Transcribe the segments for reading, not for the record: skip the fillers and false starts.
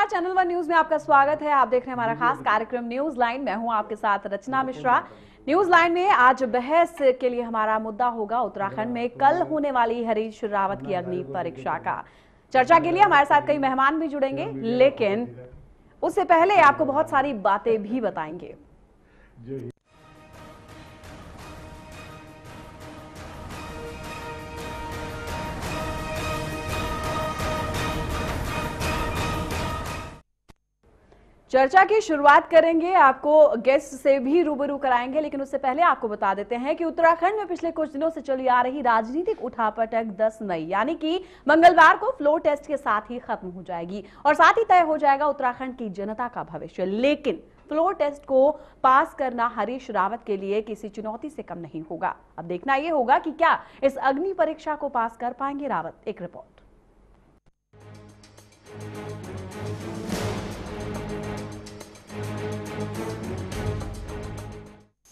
नमस्कार, channel one news में आपका स्वागत है। आप देख रहे हैं हमारा खास कार्यक्रम न्यूज लाइन। मैं हूं आपके साथ रचना मिश्रा। न्यूज लाइन में आज बहस के लिए हमारा मुद्दा होगा उत्तराखंड में कल होने वाली हरीश रावत की अग्नि परीक्षा का। चर्चा के लिए हमारे साथ कई मेहमान भी जुड़ेंगे, लेकिन उससे पहले आपको बहुत सारी बातें भी बताएंगे। चर्चा की शुरुआत करेंगे, आपको गेस्ट से भी रूबरू कराएंगे, लेकिन उससे पहले आपको बता देते हैं कि उत्तराखंड में पिछले कुछ दिनों से चली आ रही राजनीतिक उठापटक 10 मई यानी कि मंगलवार को फ्लोर टेस्ट के साथ ही खत्म हो जाएगी और साथ ही तय हो जाएगा उत्तराखंड की जनता का भविष्य। लेकिन फ्लोर टेस्ट को पास करना हरीश रावत के लिए किसी चुनौती से कम नहीं होगा। अब देखना यह होगा कि क्या इस अग्नि परीक्षा को पास कर पाएंगे रावत। एक रिपोर्ट।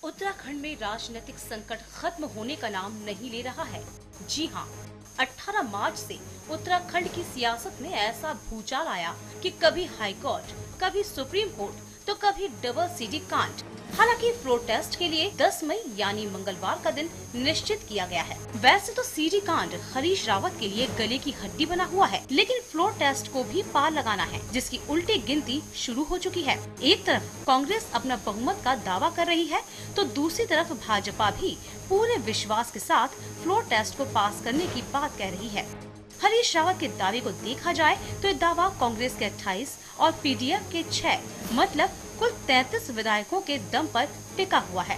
उत्तराखंड में राजनीतिक संकट खत्म होने का नाम नहीं ले रहा है। जी हां, 18 मार्च से उत्तराखंड की सियासत में ऐसा भूचाल आया कि कभी हाई कोर्ट, कभी सुप्रीम कोर्ट तो कभी डबल सीडी कांड। हालांकि फ्लोर टेस्ट के लिए 10 मई यानी मंगलवार का दिन निश्चित किया गया है। वैसे तो सीडी कांड हरीश रावत के लिए गले की हड्डी बना हुआ है, लेकिन फ्लोर टेस्ट को भी पार लगाना है, जिसकी उल्टी गिनती शुरू हो चुकी है। एक तरफ कांग्रेस अपना बहुमत का दावा कर रही है, तो दूसरी तरफ भाजपा भी पूरे विश्वास के साथ फ्लोर टेस्ट को पास करने की बात कह रही है। हरीश रावत के दावे को देखा जाए तो ये दावा कांग्रेस के 28 और पीडीएफ के 6 मतलब कुल 33 विधायकों के दम पर टिका हुआ है।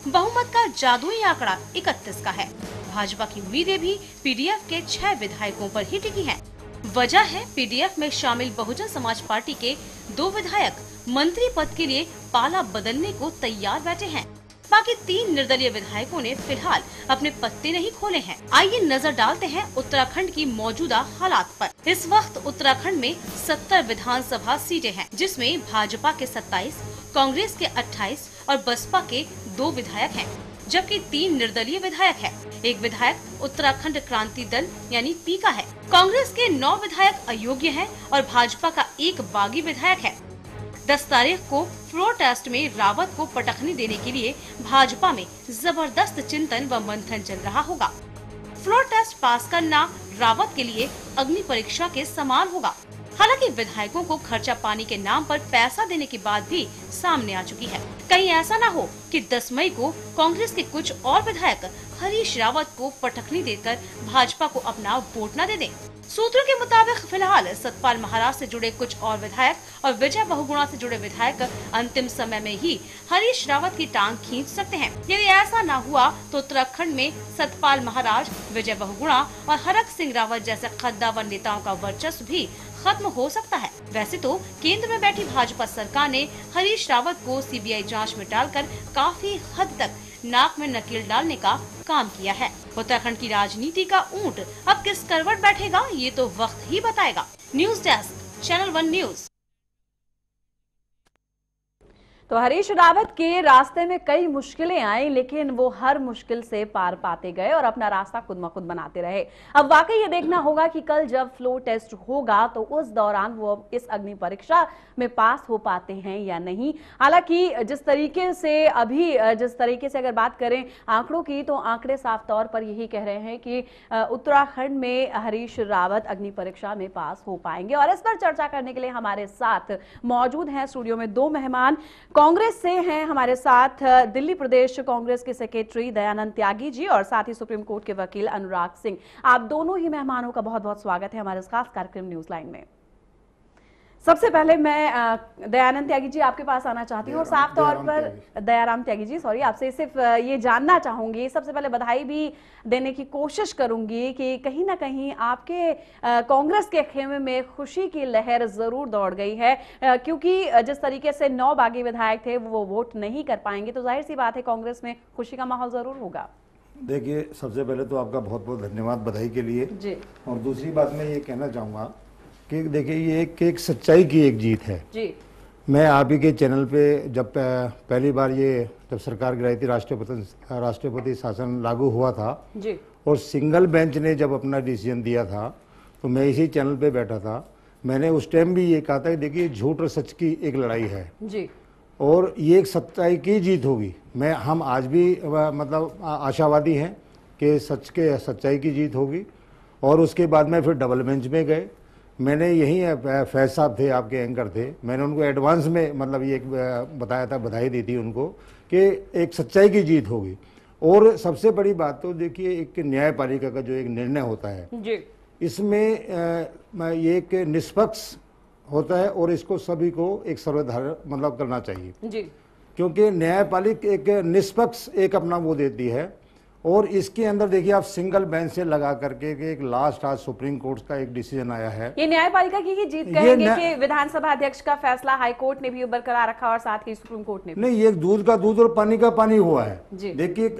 बहुमत का जादुई आंकड़ा 31 का है। भाजपा की उम्मीदें भी पीडीएफ के 6 विधायकों पर ही टिकी हैं। वजह है पीडीएफ में शामिल बहुजन समाज पार्टी के 2 विधायक मंत्री पद के लिए पाला बदलने को तैयार बैठे हैं। बाकी 3 निर्दलीय विधायकों ने फिलहाल अपने पत्ते नहीं खोले हैं। आइए नजर डालते हैं उत्तराखंड की मौजूदा हालात पर। इस वक्त उत्तराखंड में 70 विधानसभा सीटें हैं, जिसमें भाजपा के 27, कांग्रेस के 28 और बसपा के 2 विधायक हैं, जबकि 3 निर्दलीय विधायक हैं। एक विधायक उत्तराखंड क्रांति दल यानी पी का है। कांग्रेस के 9 विधायक अयोग्य हैं और भाजपा का 1 बागी विधायक है। 10 तारीख को फ्लोर टेस्ट में रावत को पटखनी देने के लिए भाजपा में जबरदस्त चिंतन व मंथन चल रहा होगा। फ्लोर टेस्ट पास करना रावत के लिए अग्नि परीक्षा के समान होगा। हालांकि विधायकों को खर्चा पानी के नाम पर पैसा देने की बात भी सामने आ चुकी है। कहीं ऐसा न हो कि 10 मई को कांग्रेस के कुछ और विधायक हरीश रावत को पटखनी देकर भाजपा को अपना वोट न दे दें। सूत्रों के मुताबिक फिलहाल सतपाल महाराज से जुड़े कुछ और विधायक और विजय बहुगुणा से जुड़े विधायक अंतिम समय में ही हरीश रावत की टांग खींच सकते हैं। यदि ऐसा न हुआ तो उत्तराखंड में सतपाल महाराज, विजय बहुगुणा और हरक सिंह रावत जैसे कद्दावर नेताओं का वर्चस्व भी खत्म हो सकता है। वैसे तो केंद्र में बैठी भाजपा सरकार ने हरीश रावत को सीबीआई जांच में डालकर काफी हद तक नाक में नकेल डालने का काम किया है। उत्तराखंड की राजनीति का ऊंट अब किस करवट बैठेगा, ये तो वक्त ही बताएगा। News desk, channel one news. तो हरीश रावत के रास्ते में कई मुश्किलें आई, लेकिन वो हर मुश्किल से पार पाते गए और अपना रास्ता खुद ब खुद बनाते रहे। अब वाकई ये देखना होगा कि कल जब फ्लोर टेस्ट होगा तो उस दौरान वो इस अग्नि परीक्षा में पास हो पाते हैं या नहीं। हालांकि जिस तरीके से अगर बात करें आंकड़ों की, तो आंकड़े साफ तौर पर यही कह रहे हैं कि उत्तराखंड में हरीश रावत अग्नि परीक्षा में पास हो पाएंगे। और इस पर चर्चा करने के लिए हमारे साथ मौजूद हैं स्टूडियो में 2 मेहमान। कांग्रेस से हैं हमारे साथ दिल्ली प्रदेश कांग्रेस के सेक्रेटरी दयानंद त्यागी जी और साथ ही सुप्रीम कोर्ट के वकील अनुराग सिंह। आप दोनों ही मेहमानों का बहुत बहुत स्वागत है हमारे इस खास कार्यक्रम न्यूज लाइन में। सबसे पहले मैं दयानंद त्यागी जी आपके पास आना चाहती हूँ और साफ तौर पर दयाराम त्यागी जी आपसे सिर्फ ये जानना चाहूंगी, सबसे पहले बधाई भी देने की कोशिश करूंगी कि कहीं ना कहीं आपके कांग्रेस के खेमे में खुशी की लहर जरूर दौड़ गई है, क्योंकि जिस तरीके से 9 बागी विधायक थे वो वोट नहीं कर पाएंगे, तो जाहिर सी बात है कांग्रेस में खुशी का माहौल जरूर होगा। देखिए, सबसे पहले तो आपका बहुत बहुत धन्यवाद बधाई के लिए जी। और दूसरी बात मैं ये कहना चाहूँगा कि देखिए, ये एक सच्चाई की एक जीत है जी। मैं आप ही के चैनल पे जब पहली बार जब सरकार गिराई थी, राष्ट्रपति शासन लागू हुआ था जी, और सिंगल बेंच ने जब अपना डिसीजन दिया था, तो मैं इसी चैनल पे बैठा था मैंने उस टाइम भी ये कहा था कि देखिए झूठ और सच की एक लड़ाई है जी, और ये एक सच्चाई की जीत होगी। हम आज भी मतलब आशावादी हैं कि सच्चाई की जीत होगी। और उसके बाद में फिर डबल बेंच में गए। मैंने यही फैज साहब थे, आपके एंकर थे, मैंने उनको एडवांस में मतलब ये बताया था, बधाई दी थी उनको कि एक सच्चाई की जीत होगी। और सबसे बड़ी बात तो देखिए एक न्यायपालिका का जो एक निर्णय होता है जी, इसमें ये एक निष्पक्ष होता है और इसको सभी को एक सर्वधारण मतलब करना चाहिए जी, क्योंकि न्यायपालिका एक निष्पक्ष एक अपना वो देती है। और इसके अंदर देखिए आप सिंगल बेंच से लगा करके कि एक लास्ट आज सुप्रीम कोर्ट का एक डिसीजन आया है। ये न्यायपालिका की ही जीत कहेंगे कि विधानसभा अध्यक्ष का फैसला हाई कोर्ट ने भी बरकरार रखा और साथ ही सुप्रीम कोर्ट ने भी। नहीं, ये दूध का दूध और पानी का पानी हुआ है। देखिए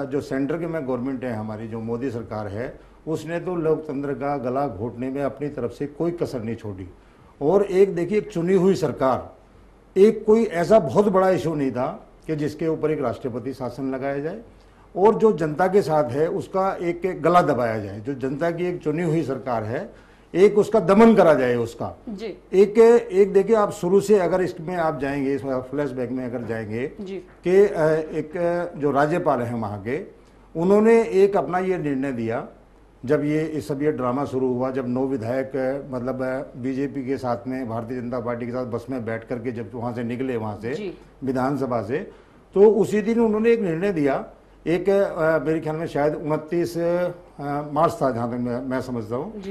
जो सेंटर के में गवर्नमेंट है हमारी, जो मोदी सरकार है, उसने तो लोकतंत्र का गला घोटने में अपनी तरफ से कोई कसर नहीं छोड़ी। और एक देखिए एक चुनी हुई सरकार, एक कोई ऐसा बहुत बड़ा इशू नहीं था कि जिसके ऊपर एक राष्ट्रपति शासन लगाया जाए और जो जनता के साथ है उसका एक गला दबाया जाए। जो जनता की एक चुनी हुई सरकार है, एक उसका दमन करा जाए उसका जी। एक देखिए आप शुरू से अगर इसमें आप जाएंगे, इस फ्लैशबैक में अगर जाएंगे कि एक जो राज्यपाल है वहाँ के, उन्होंने एक अपना ये निर्णय दिया जब ये सब ये ड्रामा शुरू हुआ, जब 9 विधायक मतलब बीजेपी के साथ में, भारतीय जनता पार्टी के साथ बस में बैठ करके जब वहाँ से निकले, वहाँ से विधानसभा से, तो उसी दिन उन्होंने एक निर्णय दिया। एक मेरे ख्याल में शायद 29 मार्च था जहाँ तक मैं समझता हूँ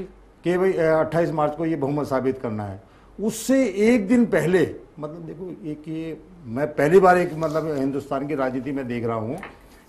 कि भाई 28 मार्च को ये बहुमत साबित करना है। उससे एक दिन पहले मतलब देखो एक ये मैं पहली बार एक मतलब हिंदुस्तान की राजनीति में देख रहा हूँ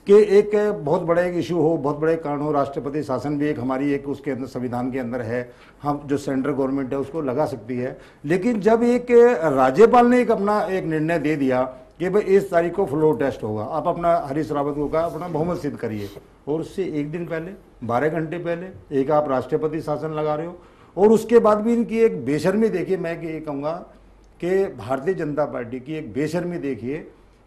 कि एक बहुत बड़ा एक इशू हो, बहुत बड़े कारण हो, राष्ट्रपति शासन भी एक हमारी एक उसके अंदर संविधान के अंदर है, हम जो सेंट्रल गवर्नमेंट है उसको लगा सकती है। लेकिन जब एक राज्यपाल ने एक अपना एक निर्णय दे दिया कि भाई इस तारीख को फ्लोर टेस्ट होगा, आप अपना हरीश रावत को कहा अपना बहुमत सिद्ध करिए, और उससे एक दिन पहले 12 घंटे पहले एक आप राष्ट्रपति शासन लगा रहे हो। और उसके बाद भी इनकी एक बेशर्मी देखिए, मैं ये कहूँगा कि भारतीय जनता पार्टी की एक बेशर्मी देखिए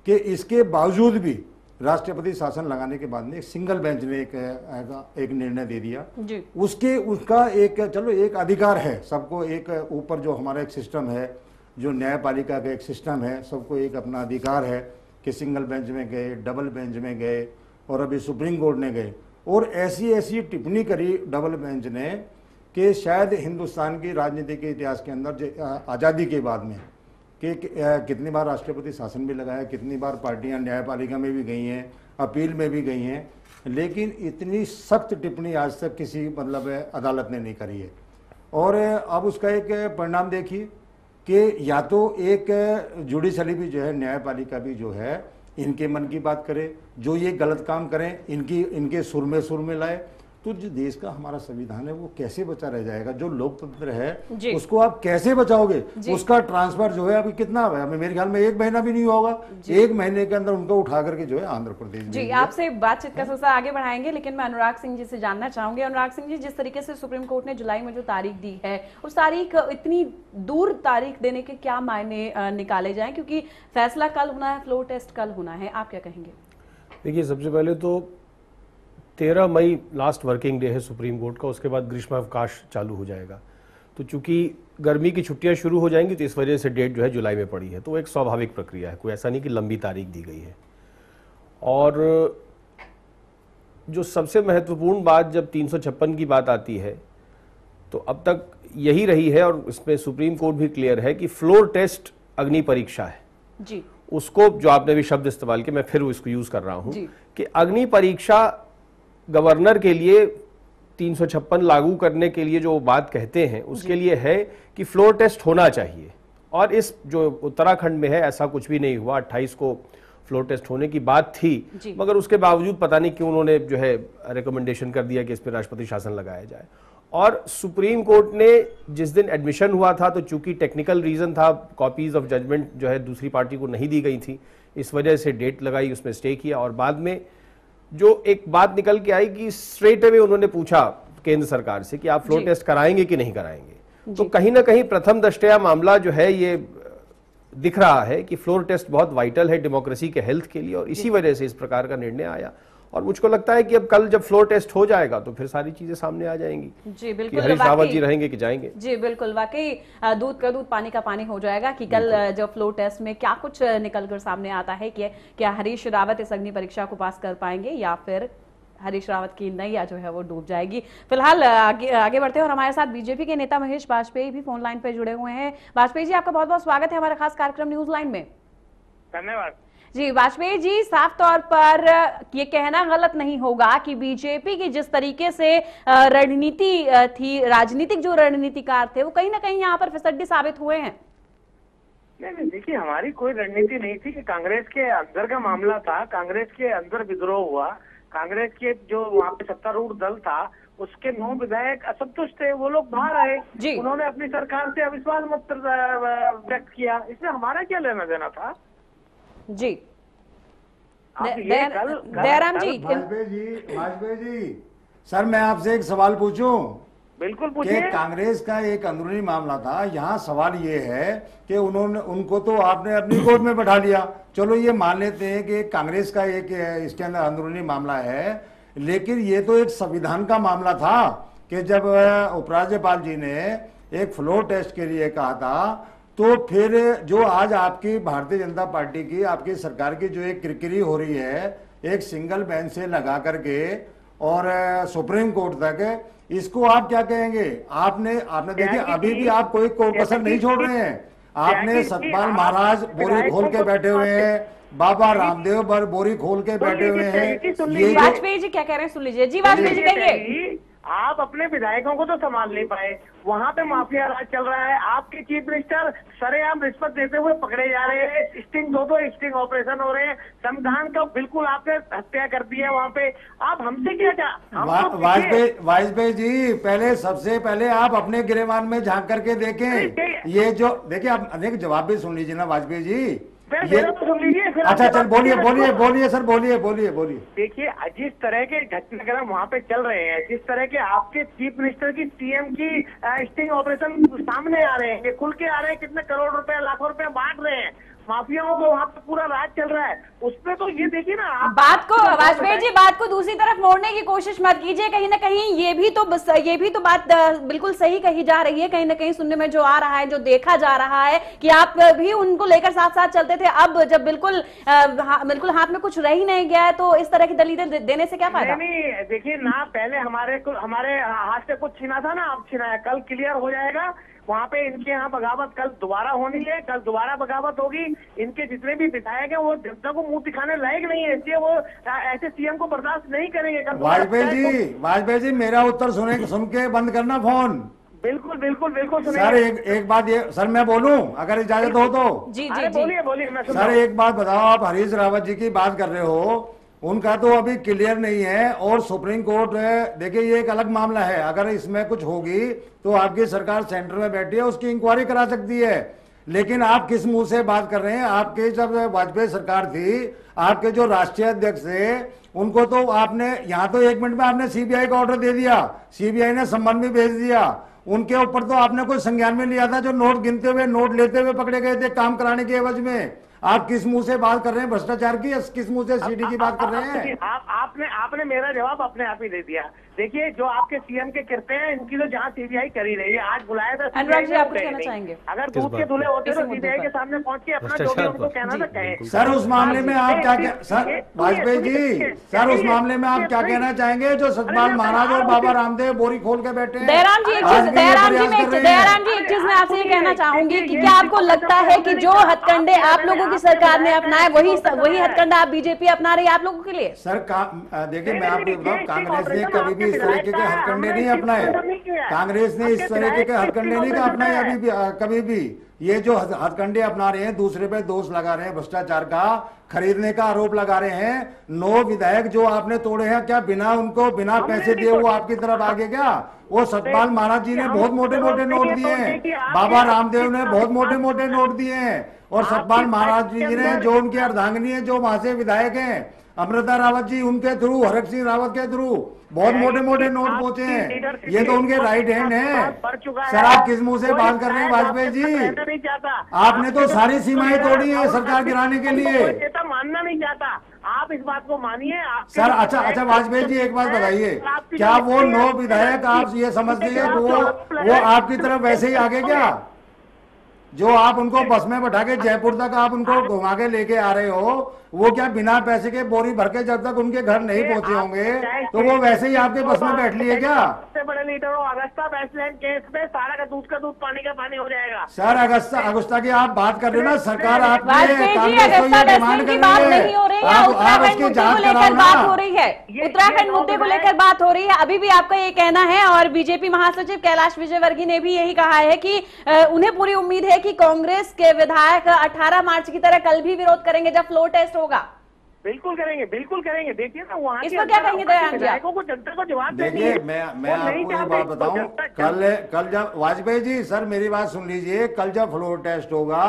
कि इसके बावजूद भी राष्ट्रपति शासन लगाने के बाद में एक सिंगल बेंच ने एक निर्णय दे दिया। उसका एक चलो एक अधिकार है सबको, एक ऊपर जो हमारा एक सिस्टम है, जो न्यायपालिका का एक सिस्टम है, सबको एक अपना अधिकार है कि सिंगल बेंच में गए, डबल बेंच में गए और अभी सुप्रीम कोर्ट ने गए। और ऐसी ऐसी टिप्पणी करी डबल बेंच ने कि शायद हिंदुस्तान की राजनीति के इतिहास के अंदर आज़ादी के बाद में कि कितनी बार राष्ट्रपति शासन भी लगाया, कितनी बार पार्टियां न्यायपालिका में भी गई हैं, अपील में भी गई हैं, लेकिन इतनी सख्त टिप्पणी आज तक किसी मतलब अदालत ने नहीं करी है। और अब उसका एक परिणाम देखिए कि या तो एक जुडिशरी भी जो है, न्यायपालिका भी जो है, इनके मन की बात करे, जो ये गलत काम करें इनके सुर में लाए, तो जो देश का हमारा संविधान है वो कैसे बचा रह जाएगा? जो लोकतंत्र है उसको आप कैसे बचाओगे? उसका ट्रांसफर जो है अभी कितना है, मेरे ख्याल में 1 महीना भी नहीं होगा, 1 महीने के अंदर उनको उठा करके जो है आंध्र प्रदेश। जी, आपसे बातचीत का सिलसिला आगे बढ़ाएंगे, लेकिन मैं अनुराग सिंह जी से जानना चाहूंगी। अनुराग सिंह जी, जिस तरीके से सुप्रीम कोर्ट ने जुलाई में जो तारीख दी है, उस तारीख, इतनी दूर तारीख देने के क्या मायने निकाले जाए, क्योंकि फैसला कल होना है, फ्लोर टेस्ट कल होना है, आप क्या कहेंगे? देखिए, सबसे पहले तो 13 मई लास्ट वर्किंग डे है सुप्रीम कोर्ट का, उसके बाद ग्रीष्मावकाश चालू हो जाएगा। तो चूंकि गर्मी की छुट्टियां शुरू हो जाएंगी तो इस वजह से डेट जो है जुलाई में पड़ी है, तो एक स्वाभाविक प्रक्रिया है, कोई ऐसा नहीं कि लंबी तारीख दी गई है। और जो सबसे महत्वपूर्ण बात जब 356 की बात आती है तो अब तक यही रही है, और इसमें सुप्रीम कोर्ट भी क्लियर है कि फ्लोर टेस्ट अग्नि परीक्षा है जी। उसको जो आपने भी शब्द इस्तेमाल किया, मैं फिर इसको यूज कर रहा हूं कि अग्नि परीक्षा गवर्नर के लिए 356 लागू करने के लिए जो बात कहते हैं उसके लिए है कि फ्लोर टेस्ट होना चाहिए। और इस जो उत्तराखंड में है ऐसा कुछ भी नहीं हुआ। 28 को फ्लोर टेस्ट होने की बात थी, मगर उसके बावजूद पता नहीं क्यों उन्होंने जो है रिकमेंडेशन कर दिया कि इस पर राष्ट्रपति शासन लगाया जाए। और सुप्रीम कोर्ट ने जिस दिन एडमिशन हुआ था, तो चूंकि टेक्निकल रीजन था, कॉपीज ऑफ जजमेंट जो है दूसरी पार्टी को नहीं दी गई थी, इस वजह से डेट लगाई, उसमें स्टे किया। और बाद में जो एक बात निकल के आई कि स्ट्रेट अवे उन्होंने पूछा केंद्र सरकार से कि आप फ्लोर टेस्ट कराएंगे कि नहीं कराएंगे। तो कहीं ना कहीं प्रथम दृष्टया मामला जो है ये दिख रहा है कि फ्लोर टेस्ट बहुत वाइटल है डेमोक्रेसी के हेल्थ के लिए, और इसी वजह से इस प्रकार का निर्णय आया। और मुझको लगता है कि अब कल जब फ्लोर टेस्ट हो जाएगा तो फिर सारी चीजें सामने आ जाएंगी। जी बिल्कुल, हरीश रावत जी रहेंगे कि जाएंगे। जी बिल्कुल, वाकई दूध का दूध पानी का पानी हो जाएगा कि कल जब फ्लोर टेस्ट में क्या कुछ निकलकर सामने आता है कि क्या हरीश रावत इस अग्नि परीक्षा को पास कर पाएंगे या फिर हरीश रावत की नैया जो है वो डूब जाएगी। फिलहाल आगे बढ़ते हैं और हमारे साथ बीजेपी के नेता महेश बाजपेयी भी फोन लाइन पे जुड़े हुए हैं। बाजपेयी जी, आपका बहुत बहुत स्वागत है हमारे खास कार्यक्रम न्यूज लाइन में। धन्यवाद जी बाजपेयी जी, साफ तौर पर ये कहना गलत नहीं होगा कि बीजेपी की जिस तरीके से रणनीति थी, राजनीतिक जो रणनीतिकार थे वो कहीं ना कहीं यहाँ पर फिसड्डी साबित हुए हैं। नहीं, देखिए हमारी कोई रणनीति नहीं थी कि कांग्रेस के अंदर का मामला था, कांग्रेस के अंदर विद्रोह हुआ, कांग्रेस के जो वहाँ पे सत्तारूढ़ दल था उसके 9 विधायक असंतुष्ट थे, वो लोग बाहर आए, उन्होंने अपनी सरकार से अविश्वास मत व्यक्त किया, इसमें हमारा क्या लेना देना था। जी दयाराम जी, वाजपेयी जी, सर मैं आपसे एक सवाल पूछूं? बिल्कुल पूछिए। कांग्रेस का एक अंदरूनी मामला था, यहाँ सवाल ये है कि उनको तो आपने अपनी गोद में बैठा लिया। चलो ये मान लेते हैं कि कांग्रेस का एक इसके अंदर अंदरूनी मामला है, लेकिन ये तो एक संविधान का मामला था कि जब उपराज्यपाल जी ने एक फ्लोर टेस्ट के लिए कहा था, तो फिर जो आज आपकी भारतीय जनता पार्टी की, आपकी सरकार की जो एक किरकिरी हो रही है एक सिंगल बेंच से लगा करके और सुप्रीम कोर्ट तक, इसको आप क्या कहेंगे? आपने देखिए अभी भी आप कोई कसर नहीं छोड़ रहे हैं। आपने सतपाल महाराज बोरी खोल के बैठे हुए हैं, बाबा रामदेव पर बोरी खोल के बैठे हुए हैं। ये वाजपेयी जी क्या कह रहे हैं सुन लीजिए। जी वाजपेयी जी कहिए। आप अपने विधायकों को तो संभाल नहीं पाए, वहाँ पे माफिया राज चल रहा है, आपके चीफ मिनिस्टर सरेआम रिश्वत देते हुए पकड़े जा रहे हैं, दो स्टिंग ऑपरेशन हो रहे हैं, संविधान का बिल्कुल आपने हत्या कर दी है वहाँ पे। आप हमसे क्या वाजपेयी जी, पहले सबसे पहले आप अपने गिरेबान में झांक करके देखें। ये जो देखिए, आप अनेक जवाब भी सुन लीजिए ना वाजपेयी जी। ये तो सुन लीजिए। अच्छा चल बोलिए सर, बोलिए। देखिए जिस तरह के घटनाक्रम वहाँ पे चल रहे हैं, जिस तरह के आपके चीफ मिनिस्टर की सीएम की स्टिंग ऑपरेशन सामने आ रहे हैं, खुल के आ रहे हैं, कितने करोड़ रुपए लाखों रुपए बांट रहे हैं, माफियाओं को वहाँ पे पूरा राज चल रहा है, उसमें तो ये देखिए ना आप बात को वाजपेयी जी, बात को दूसरी तरफ मोड़ने की कोशिश मत कीजिए। कहीं ना कहीं ये भी तो बात बिल्कुल सही कही जा रही है। कहीं ना कहीं सुनने में जो आ रहा है, जो देखा जा रहा है कि आप भी उनको लेकर साथ साथ चलते थे, अब जब बिल्कुल हाथ में कुछ रह ही नहीं गया है तो इस तरह की दलीलें देने से क्या फायदा? नहीं देखिए ना, पहले हमारे हाथ से कुछ छीना था ना, अब छीना है, कल क्लियर हो जाएगा। वहाँ पे इनके यहाँ बगावत कल दोबारा होनी है, कल दोबारा बगावत होगी। इनके जितने भी विधायक हैं वो जनता को मुंह दिखाने लायक नहीं है, इसलिए वो ऐसे सीएम को बर्दाश्त नहीं करेंगे। वाजपेयी जी मेरा उत्तर सुन के बंद करना फोन। बिल्कुल सर एक बात ये, सर मैं बोलूं अगर इजाजत हो तो? जी बोलिए। सर एक बात बताओ, आप हरीश रावत जी की बात कर रहे हो, उनका तो अभी क्लियर नहीं है और सुप्रीम कोर्ट देखिए ये एक अलग मामला है, अगर इसमें कुछ होगी तो आपकी सरकार सेंटर में बैठी है, उसकी इंक्वायरी करा सकती है। लेकिन आप किस मुंह से बात कर रहे हैं? आपके जब वाजपेयी सरकार थी, आपके जो राष्ट्रीय अध्यक्ष थे उनको तो आपने यहाँ तो 1 मिनट में आपने सीबीआई का ऑर्डर दे दिया, सीबीआई ने सम्मन भी भेज दिया, उनके ऊपर तो आपने कोई संज्ञान में लिया था, जो नोट गिनते हुए नोट लेते हुए पकड़े गए थे काम कराने के एवज में। आप किस मुंह से बात कर रहे हैं भ्रष्टाचार की, किस मुंह से सीडी की बात कर रहे हैं? आपने मेरा जवाब अपने आप ही दे दिया। देखिए जो आपके सीएम के करते हैं, इनकी तो जांच सीबीआई कर ही रही है। आज बुलाया था, अनुराग जी आप कुछ कहना चाहेंगे? अगर दूध के धुले होते तो सीबीआई के सामने पहुंच के अपना जो भी उनको कहना था कहें। सर उस मामले में आप क्या सर वाजपेयी जी, सर उस मामले में आप क्या कहना चाहेंगे जो सतपाल महाराज और बाबा रामदेव बोरी खोल के बैठे हैं? दयाराम जी एक चीज मैं आपसे ये कहना चाहूंगी कि क्या आपको लगता है कि जो हथकंडे आप लोगों की सरकार ने अपनाए वही हथकंडा आप बीजेपी अपना रही है आप लोगों के लिए? सर देखिए मैं आपको बताऊं, कांग्रेस ने कभी भी इस तरीके के हथकंडे नहीं अपनाए, कांग्रेस ने इस तरीके के हथकंडे नहीं अपनाए अभी भी, कभी भी। ये जो हथकंडे अपना रहे हैं, दूसरे पे दोष लगा रहे हैं, भ्रष्टाचार का खरीदने का आरोप लगा रहे हैं। 9 विधायक जो आपने तोड़े हैं, क्या बिना पैसे दिए वो आपकी तरफ आगे क्या? वो सतपाल महाराज जी ने बहुत मोटे मोटे नोट दिए हैं, बाबा रामदेव ने बहुत मोटे मोटे नोट दिए हैं, और सतपाल महाराज जी ने जो उनके अर्धांगिनी है, जो वहां से विधायक हैं, अमृता रावत जी, उनके थ्रू, हरक सिंह रावत के थ्रू बहुत मोटे मोटे नोट पहुंचे हैं। ये तो उनके राइट हैंड है। सर आप किस मुंह से बात कर रहे हैं वाजपेयी जी? आपने तो सारी सीमाएं तोड़ी है सरकार गिराने के लिए। मानना नहीं चाहता, आप इस बात को मानिए। सर अच्छा वाजपेयी जी एक बात बताइए, क्या वो 9 विधायक आप ये समझते हैं वो आपकी तरफ वैसे ही आगे क्या? जो आप उनको बस में बैठा के जयपुर तक आप उनको घुमा के लेके आ रहे हो, वो क्या बिना पैसे के बोरी भर के जब तक उनके घर नहीं पहुंचे होंगे तो वो वैसे ही आपके बस में बैठ लिए क्या? सबसे बड़े लीडर हो, अगस्ता वेस्टलैंड केस में सारा का दूध पानी का पानी हो जाएगा। सर अगस्ता की आप बात कर रहे हो ना, सरकार आपकी बात हो रही है, उत्तराखंड मुद्दे को लेकर बात हो रही है। अभी भी आपका ये कहना है और बीजेपी महासचिव कैलाश विजयवर्गीय ने भी यही कहा है कि उन्हें पूरी उम्मीद है कि कांग्रेस के विधायक 18 मार्च की तरह कल भी विरोध करेंगे जब फ्लोर टेस्ट होगा। बिल्कुल करेंगे, बिल्कुल करेंगे। देखिए ना वहाँ इसको क्या कहेंगे विधायकों को, जनता को जवाब देखिए। मैं आपको ये बात बताऊं, कल जब वाजपेयी जी, सर मेरी बात सुन लीजिए, कल जब फ्लोर टेस्ट होगा,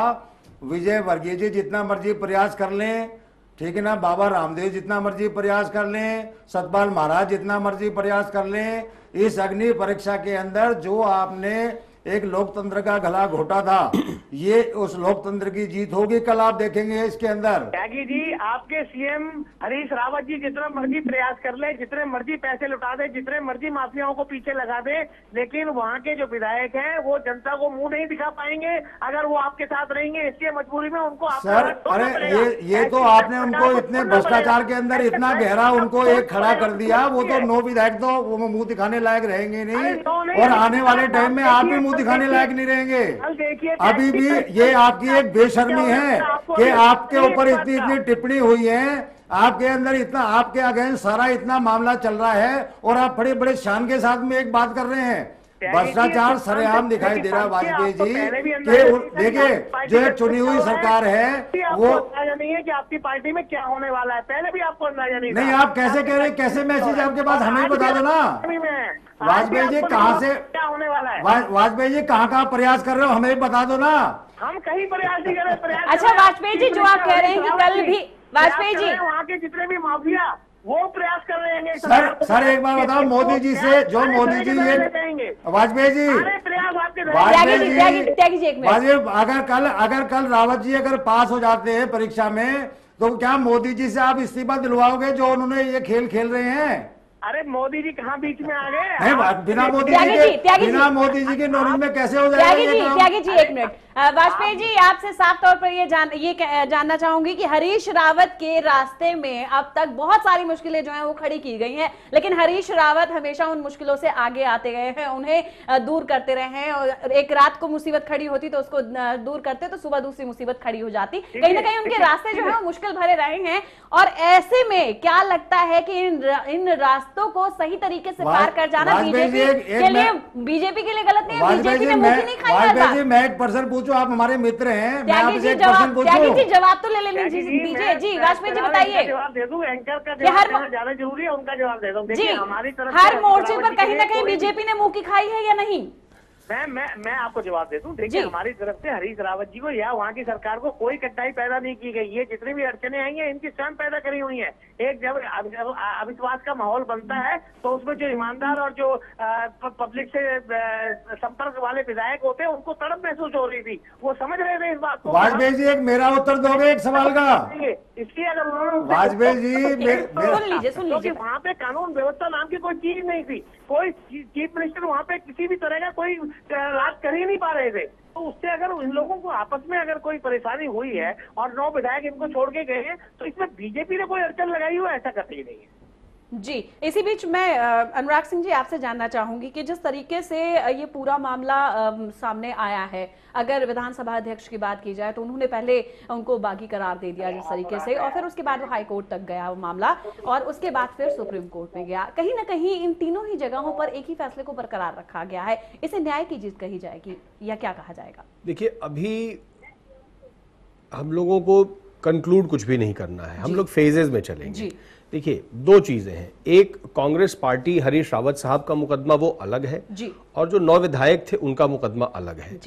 विजयवर्गीय जी जितना मर्जी प्रयास कर लें, ठीक है ना, बाबा रामदेव जितना मर्जी प्रयास कर लें, सतपाल महाराज जितना मर्जी प्रयास कर लें, इस अग्नि परीक्षा के अंदर जो आपने एक लोकतंत्र का गला घोटा था, ये उस लोकतंत्र की जीत होगी। कल आप देखेंगे इसके अंदर। त्यागी जी, आपके सीएम हरीश रावत जी जितना मर्जी प्रयास कर ले, जितने मर्जी पैसे लुटा दे, जितने मर्जी माफियाओं को पीछे लगा दे, लेकिन वहाँ के जो विधायक हैं वो जनता को मुंह नहीं दिखा पाएंगे अगर वो आपके साथ रहेंगे। इसलिए मजबूरी में उनको सर, अरे ये तो आपने उनको इतने भ्रष्टाचार के अंदर इतना गहरा उनको एक खड़ा कर दिया, वो तो 9 विधायक तो वो मुंह दिखाने लायक रहेंगे नहीं, और आने वाले टाइम में आप भी दिखाने लायक नहीं रहेंगे। अभी भी ये आपकी एक बेशर्मी है कि आपके ऊपर इतनी टिप्पणी हुई है, आपके अंदर इतना, आपके अगेंस्ट सारा इतना मामला चल रहा है और आप बड़े बड़े शान के साथ में एक बात कर रहे हैं। भ्रष्टाचार सरेआम दिखाई दे रहा है वाजपेयी जी कि देखिए जो एक चुनी हुई सरकार है वो अंदाजा नहीं है कि आपकी पार्टी में क्या होने वाला है, पहले भी आपको अंदाजा नहीं। आप कैसे कह रहे हैं, कैसे मैसेज आपके पास, हमें बता दो ना वाजपेयी जी कहाँ से क्या होने वाला है। वाजपेयी जी कहाँ प्रयास कर रहे हो, हमें बता दो ना। हम कहीं प्रयास नहीं कर रहे। अच्छा वाजपेयी जी, जो आप कह रहे हैं कि कल भी वाजपेयी जी वहाँ के जितने भी माफिया वो प्रयास कर रहे हैं। सर एक बार बताओ, मोदी जी से जो मोदी जी ये वाजपेयी जी अगर कल रावत जी अगर पास हो जाते हैं परीक्षा में, तो क्या मोदी जी से आप इस्तीफा दिलवाओगे जो उन्होंने ये खेल खेल रहे हैं? अरे मोदी जी कहाँ बीच में आ गए? बिना मोदी जी के नॉलेज में कैसे हो जाएगा? त्यागी जी एक मिनट, वाजपेयी जी आपसे साफ तौर पर ये जानना चाहूंगी कि हरीश रावत के रास्ते में अब तक बहुत सारी मुश्किलें जो हैं वो खड़ी की गई हैं, लेकिन हरीश रावत हमेशा उन मुश्किलों से आगे आते गए हैं, उन्हें दूर करते रहे हैं। और एक रात को मुसीबत खड़ी होती तो उसको दूर करते तो सुबह दूसरी मुसीबत खड़ी हो जाती। कहीं ना कहीं उनके रास्ते जो है मुश्किल भरे रहे हैं, और ऐसे में क्या लगता है कि इन रास्तों को सही तरीके से पार कर जाना बीजेपी के लिए गलत नहीं है? बीजेपी ने मुंह नहीं खाई। मैं एक पर्सन आप हमारे मित्र हैं, मैं आपसे एक प्रश्न पूछूं। जवाब तो ले दीजिए जी, वाजपेयी जी बताइए। जवाब दे दूं, एंकर का जवाब ज्यादा जरूरी है, उनका जवाब दे दूं। देखिए हमारी तरफ हर मोर्चे पर कहीं ना कहीं बीजेपी ने मुंह की खाई है या नहीं? मैं आपको जवाब दे दूं। देखिए हमारी तरफ से हरीश रावत जी को या वहाँ की सरकार को कोई कठिनाई पैदा नहीं की गई। ये जितनी भी अड़चने आई हैं इनकी स्वयं पैदा करी हुई हैं। एक जब अविश्वास का माहौल बनता है तो उसमें जो ईमानदार और जो पब्लिक से संपर्क वाले विधायक होते हैं उनको तड़प महसूस हो रही थी, वो समझ रहे थे इस बात को। वाजपेयी जी एक मेरा उत्तर दोगे एक सवाल का? इसलिए अगर उन्होंने वाजपेयी जी सुन लीजिए, वहाँ पे कानून व्यवस्था नाम की कोई चीज नहीं थी, कोई चीफ मिनिस्टर वहाँ पे किसी भी तरह का कोई राज कर ही नहीं पा रहे थे। तो उससे अगर इन लोगों को आपस में अगर कोई परेशानी हुई है और 9 विधायक इनको छोड़ के गए हैं तो इसमें बीजेपी ने कोई अड़चन लगाई हुआ ऐसा कतई नहीं है। जी, इसी बीच मैं अनुराग सिंह जी आपसे जानना चाहूंगी कि जिस तरीके से ये पूरा मामला सामने आया है, अगर विधानसभा अध्यक्ष की बात की जाए तो उन्होंने पहले उनको बागी करार दे दिया जिस तरीके से, और फिर उसके बाद वो हाई कोर्ट तक गया वो मामला, और उसके बाद फिर सुप्रीम कोर्ट में गया। कहीं ना कहीं इन तीनों ही जगहों पर एक ही फैसले को बरकरार रखा गया है। इसे न्याय की जीत कही जाएगी या क्या कहा जाएगा? देखिए अभी हम लोगों को कंक्लूड कुछ भी नहीं करना है, हम लोग फेजेस में चलेंगे। देखिए 2 चीजें हैं, एक कांग्रेस पार्टी हरीश रावत साहब का मुकदमा वो अलग है जी, और जो 9 विधायक थे उनका मुकदमा अलग है।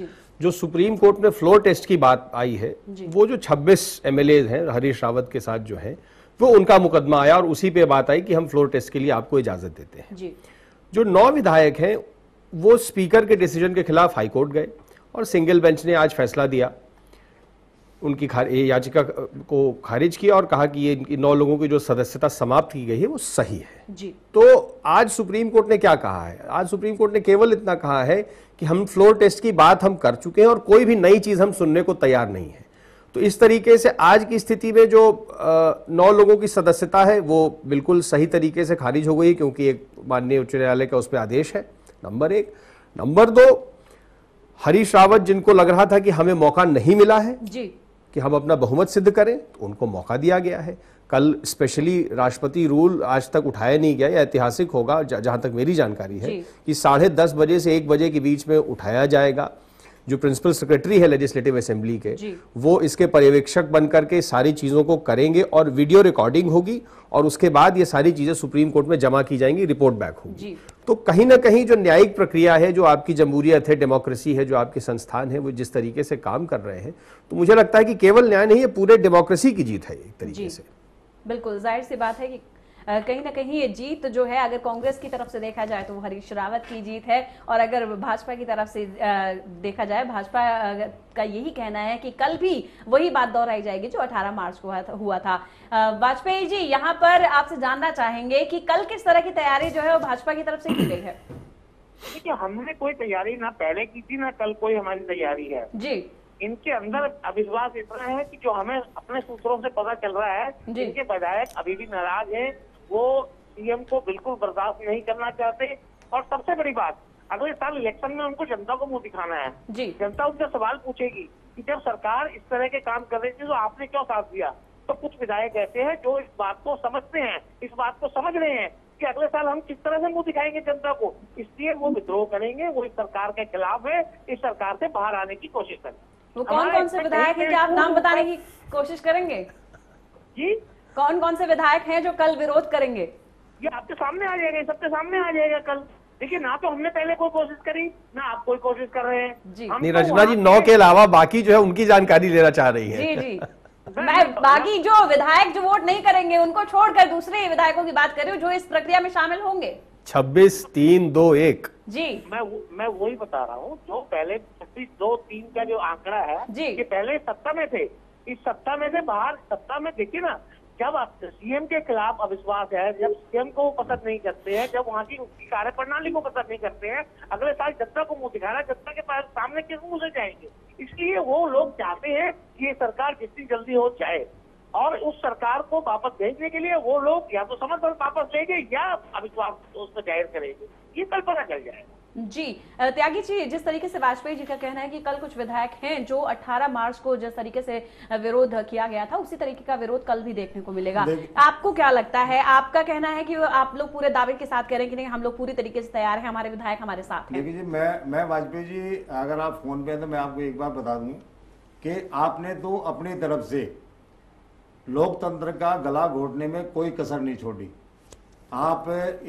जो सुप्रीम कोर्ट में फ्लोर टेस्ट की बात आई है, वो जो 26 एमएलए हैं हरीश रावत के साथ जो है, वो उनका मुकदमा आया और उसी पे बात आई कि हम फ्लोर टेस्ट के लिए आपको इजाजत देते हैं। जी। जो 9 विधायक हैं वो स्पीकर के डिसीजन के खिलाफ हाईकोर्ट गए और सिंगल बेंच ने आज फैसला दिया, उनकी याचिका को खारिज किया और कहा कि ये 9 लोगों की जो सदस्यता समाप्त की गई है वो सही है। जी। तो आज सुप्रीम कोर्ट ने क्या कहा है? आज सुप्रीम कोर्ट ने केवल इतना कहा है कि हम फ्लोर टेस्ट की बात हम कर चुके हैं और कोई भी नई चीज हम सुनने को तैयार नहीं है। तो इस तरीके से आज की स्थिति में जो 9 लोगों की सदस्यता है वो बिल्कुल सही तरीके से खारिज हो गई, क्योंकि एक माननीय उच्च न्यायालय का उस पर आदेश है, नंबर 1। नंबर 2, हरीश रावत जिनको लग रहा था कि हमें मौका नहीं मिला है जी कि हम अपना बहुमत सिद्ध करें, तो उनको मौका दिया गया है। कल स्पेशली राष्ट्रपति रूल आज तक उठाया नहीं गया, यह ऐतिहासिक होगा जहां तक मेरी जानकारी है कि 10:30 बजे से 1 बजे के बीच में उठाया जाएगा। जो प्रिंसिपल सेक्रेटरी है लेजिस्लेटिव असेंबली के, वो इसके पर्यवेक्षक बनकर के सारी चीजों को करेंगे और वीडियो रिकॉर्डिंग होगी और उसके बाद ये सारी चीजें सुप्रीम कोर्ट में जमा की जाएंगी, रिपोर्ट बैक होगी। तो कहीं ना कहीं जो न्यायिक प्रक्रिया है, जो आपकी जमहूरियत है, डेमोक्रेसी है, जो आपके संस्थान है, वो जिस तरीके से काम कर रहे हैं, तो मुझे लगता है कि केवल न्याय नहीं है, पूरे डेमोक्रेसी की जीत है एक तरीके से। बिल्कुल जाहिर सी बात है कि कहीं ना कहीं ये जीत जो है, अगर कांग्रेस की तरफ से देखा जाए तो वो हरीश रावत की जीत है, और अगर भाजपा की तरफ से देखा जाए, भाजपा का यही कहना है कि कल भी वही बात दोहराई जाएगी जो 18 मार्च को हुआ था। वाजपेयी जी, यहाँ पर आपसे जानना चाहेंगे कि कल किस तरह की तैयारी जो है वो भाजपा की तरफ से की गई है? देखिए, हमने कोई तैयारी ना पहले की थी ना कल कोई हमारी तैयारी है जी। इनके अंदर अविश्वास इतना है कि जो हमें अपने सूत्रों से पता चल रहा है, इनके विधायक अभी भी नाराज हैं, वो सीएम को बिल्कुल बर्दाश्त नहीं करना चाहते। और सबसे बड़ी बात, अगले साल इलेक्शन में उनको जनता को मुंह दिखाना है जी। जनता उनसे सवाल पूछेगी कि जब सरकार इस तरह के काम कर रही थी तो आपने क्यों साथ दिया। तो कुछ विधायक ऐसे हैं जो इस बात को समझते हैं, इस बात को समझ रहे हैं कि अगले साल हम किस तरह से मुंह दिखाएंगे जनता को, इसलिए वो विद्रोह करेंगे, वो इस सरकार के खिलाफ है, इस सरकार से बाहर आने की कोशिश करेंगे। वो कौन कौन से विधायक हैं, क्या आप नाम बताने की कोशिश करेंगे जी? कौन कौन से विधायक हैं जो कल विरोध करेंगे? ये आपके सामने आ जाएगा, सबके सामने आ जाएगा कल। देखिए, ना तो हमने पहले कोई कोशिश करी, ना आप कोई कोशिश कर रहे हैं जी। नहीं रचना जी, 9 के अलावा बाकी जो है उनकी जानकारी लेना चाह रही है। जी जी मैं बाकी जो विधायक जो वोट नहीं करेंगे उनको छोड़कर दूसरे विधायकों की बात कर रही हूँ जो इस प्रक्रिया में शामिल होंगे। 26, 3, 2, 1 जी। मैं वही बता रहा हूँ, जो पहले 26, 2, 3 का जो आंकड़ा है जी, कि पहले सत्ता में थे, इस सत्ता में से बाहर सत्ता में देखिए ना, जब सीएम के खिलाफ अविश्वास है, जब सीएम को पसंद नहीं करते हैं, जब वहाँ की उसकी कार्य प्रणाली को पसंद नहीं करते हैं, अगले साल जनता को मुंह दिखाना, जनता के पास सामने किस मुंह से जाएंगे। इसलिए वो लोग चाहते हैं कि ये सरकार जितनी जल्दी हो जाए, और उस सरकार को वापस भेजने के लिए वो लोग या तो समर्थन वापस लेंगे या अविश्वास उस पर जाहिर करेंगे, ये कल पता चल जाएगा जी। त्यागी जी, जिस तरीके से वाजपेयी जी का कहना है कि कल कुछ विधायक हैं जो 18 मार्च को जिस तरीके से विरोध किया गया था उसी तरीके का विरोध कल भी देखने को मिलेगा, आपको क्या लगता है? आपका कहना है कि आप लोग पूरे दावे के साथ कह रहे हैं कि नहीं, हम लोग पूरी तरीके से तैयार हैं, हमारे विधायक हमारे साथ हैं। देखिए जी, मैं वाजपेयी जी, अगर आप फोन पे हैं तो मैं आपको एक बात बता दूं कि आपने तो अपनी तरफ से लोकतंत्र का गला घोटने में कोई कसर नहीं छोड़ी। आप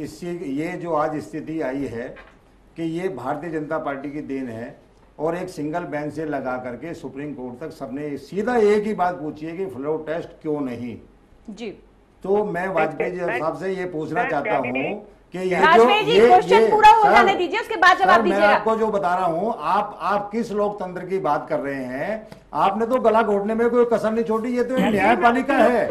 ये जो आज स्थिति आई है कि ये भारतीय जनता पार्टी की देन है, और एक सिंगल बेंच से लगा करके सुप्रीम कोर्ट तक सबने सीधा एक ही बात पूछी है कि फ्लोर टेस्ट क्यों नहीं जी। तो मैं वाजपेयी जी साहब से ये पूछना चाहता हूँ कि ये क्वेश्चन पूरा हो जाने दीजिए, उसके बाद जवाब दीजिएगा। मैं आपको जो बता रहा हूँ, आप किस लोकतंत्र की बात कर रहे हैं? आपने तो गला घोटने में कोई कसर नहीं छोड़ी। ये तो एक न्यायपालिका है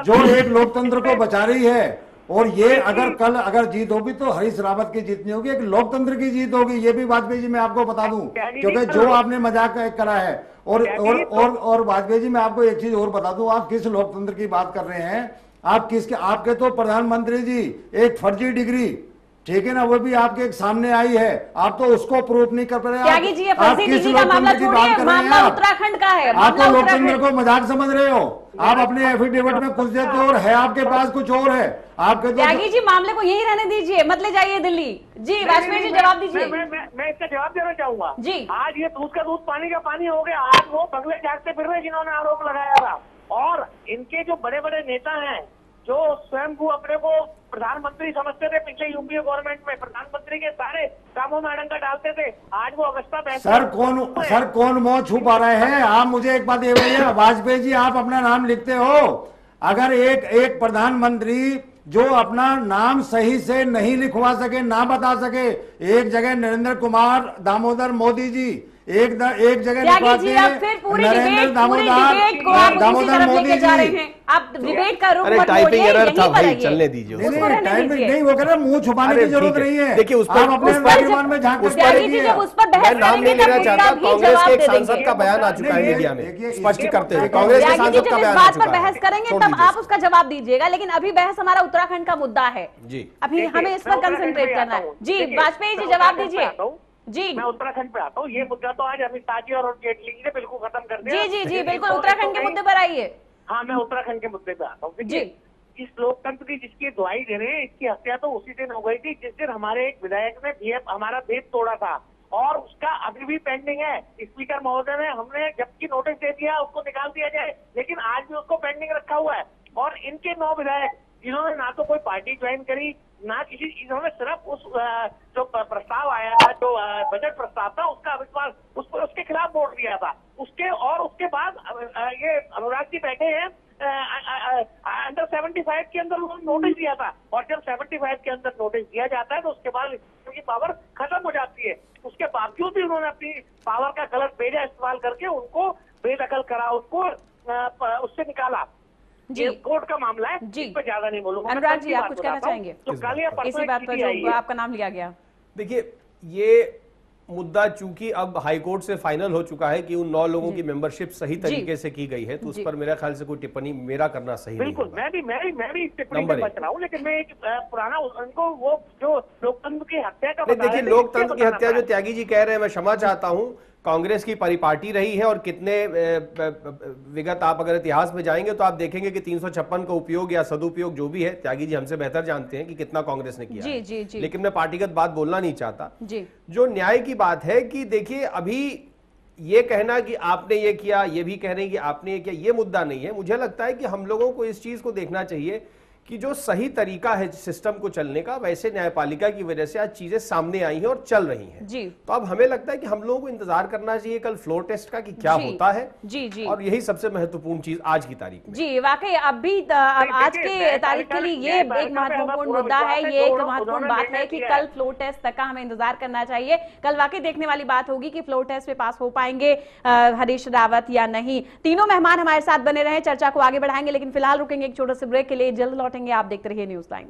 जो एक लोकतंत्र को बचा रही है, और ये अगर जीत होगी तो हरीश रावत की जीत नहीं होगी, एक लोकतंत्र की जीत होगी। ये भी वाजपेयी जी मैं आपको बता दूं, क्योंकि जो आपने मजाक करा है। और वाजपेयी जी मैं आपको एक चीज और बता दूं, आप किस लोकतंत्र की बात कर रहे हैं? आपके तो प्रधानमंत्री जी एक फर्जी डिग्री, ठीक है ना, वो भी आपके एक सामने आई है, आप तो उसको प्रूफ नहीं कर पा रहे। आप किस लोकतंत्र की बात कर रहे हैं? उत्तराखंड का है। आप तो लोकतंत्र को मजाक समझ रहे हो। आप अपने एफिडेविट में कुछ देते हो और है आपके पास कुछ और है आपके। त्यागी जी, मामले को यही रहने दीजिए, मत ले जाइए दिल्ली जी। वाजपेयी जी जवाब दीजिए। मैं इसका जवाब देना चाहूंगा जी। आज ये दूध का दूध पानी का पानी हो गया। आज वो बंगले जागते फिर रहे जिन्होंने आरोप लगाया था, और इनके जो बड़े बड़े नेता हैं जो स्वयं स्वयं को अपने को प्रधानमंत्री समझते थे पिछले यूपीए गवर्नमेंट में, प्रधानमंत्री के सारे कामों में अड़ंगा डालते थे, आज वो अवस्था सर कौन मुंह छुपा रहे हैं? आप मुझे एक बात ये बताइए, वाजपेयी जी आप अपना नाम लिखते हो, अगर एक प्रधानमंत्री जो अपना नाम सही से नहीं लिखवा सके, ना बता सके, एक जगह नरेंद्र कुमार दामोदर मोदी जी, एक जगह लिखवाते हैं नरेंद्र दामोदर मोदी जी। आप डिबेट का रुख मत टाइपिंग मोड़िए, एरर था यहीं पर भाई, आइए। चलने दीजिए उसको। नहीं वो कह रहे मुंह छुपाने की जरूरत नहीं है। देखिए उस पर आप अपने परिवार में झांक कर त्यागी जी जब उस पर बहस मैं नाम नहीं करेंगे लेना तब चाहता, उसका भी कांग्रेस जवाब के एक दे सांसद देंगे। का बयान आ चुका है नहीं, मीडिया में देखिए, स्पष्ट करते हुए, इसके कांग्रेस के त्यागी जी सांसद जब का इस बयान आ बात पर चुका है। बहस करेंगे छोड़ तब दीजिए आप उसका जवाब दीजिएगा, लेकिन अभी बहस हमारा उत्तराखंड का मुद्दा है जी। अभी हमें इस पर कंसंट्रेट करना है। जी वाजपेयी जी जवाब दीजिए। जी मैं उत्तराखंड पे आता हूँ। ये मुद्दा तो आज अमित शाह जी और जेटली जी ने बिल्कुल खत्म कर दिया। जी जी जी बिल्कुल उत्तराखंड के मुद्दे पर आइए। हाँ, मैं उत्तराखंड के मुद्दे पे आता हूँ। जी इस लोकतंत्र की जिसकी दुहाई दे रहे हैं, इसकी हत्या तो उसी दिन हो गई थी जिस दिन हमारे एक विधायक ने हमारा भेद तोड़ा था, और उसका अभी भी पेंडिंग है। स्पीकर महोदय ने हमने जबकि नोटिस दे दिया उसको निकाल दिया जाए, लेकिन आज भी उसको पेंडिंग रखा हुआ है। और इनके 9 विधायक जिन्होंने ना तो कोई पार्टी ज्वाइन करी, ना किसी, इन्होंने सिर्फ उस जो प्रस्ताव आया था, जो बजट प्रस्ताव था, उसका अविश्वास उसके खिलाफ वोट दिया था। उसके बाद ये अनुराग जी बैठे हैं अंडर 75 के अंदर उन्होंने नोटिस दिया था, और जब 75 के अंदर नोटिस दिया जाता है तो उसके बाद उनकी पावर खत्म हो जाती है। उसके बावजूद भी उन्होंने अपनी पावर का गलत बेजा इस्तेमाल करके उनको बेदखल करा, उसको उससे निकाला। ये कोर्ट का मामला है, इस पर ज्यादा नहीं बोलूंगा। अनुराग जी आप कुछ कहना चाहेंगे? तो कल या परसों इसी बात पर जो आपका नाम लिया गया। देखिए ये मुद्दा चूंकि अब हाईकोर्ट से फाइनल हो चुका है कि उन 9 लोगों की मेंबरशिप सही तरीके से की गई है, तो उस पर मेरा ख्याल से कोई टिप्पणी मेरा करना सही नहीं होगा। मैं भी टिप्पणी से बच रहा हूँ, लेकिन मैं एक पुराना उनको वो जो लोकतंत्र की हत्या का देखिए लोकतंत्र की हत्या जो त्यागी जी कह रहे हैं, मैं क्षमा चाहता हूं, कांग्रेस की परिपाटी रही है, और कितने विगत आप अगर इतिहास में जाएंगे तो आप देखेंगे कि 356 का उपयोग या सदुपयोग जो भी है, त्यागी जी हमसे बेहतर जानते हैं कि कितना कांग्रेस ने किया जी, है। जी, जी। लेकिन मैं पार्टीगत बात बोलना नहीं चाहता। जी। जो न्याय की बात है कि देखिए अभी ये कहना कि आपने ये किया, ये भी कह रहे हैं कि आपने ये किया, ये मुद्दा नहीं है। मुझे लगता है कि हम लोगों को इस चीज को देखना चाहिए कि जो सही तरीका है सिस्टम को चलने का, वैसे न्यायपालिका की वजह से आज चीजें सामने आई हैं और चल रही हैं। जी। तो अब हमें लगता है कि हम लोगों को इंतजार करना चाहिए कल फ्लोर टेस्ट का कि क्या होता है। जी जी। और यही सबसे महत्वपूर्ण चीज आज की तारीख में। जी वाकई अभी आज के तारीख के लिए ये एक महत्वपूर्ण मुद्दा है, ये एक महत्वपूर्ण बात है कि कल फ्लोर टेस्ट तक का हमें इंतजार करना चाहिए। कल वाकई देखने वाली बात होगी कि फ्लोर टेस्ट में पास हो पाएंगे हरीश रावत या नहीं। तीनों मेहमान हमारे साथ बने रहे, चर्चा को आगे बढ़ाएंगे, लेकिन फिलहाल रुकेंगे एक छोटे से ब्रेक के लिए, जल्द लौटेंगे। आप देखते रहिए न्यूज़ लाइन।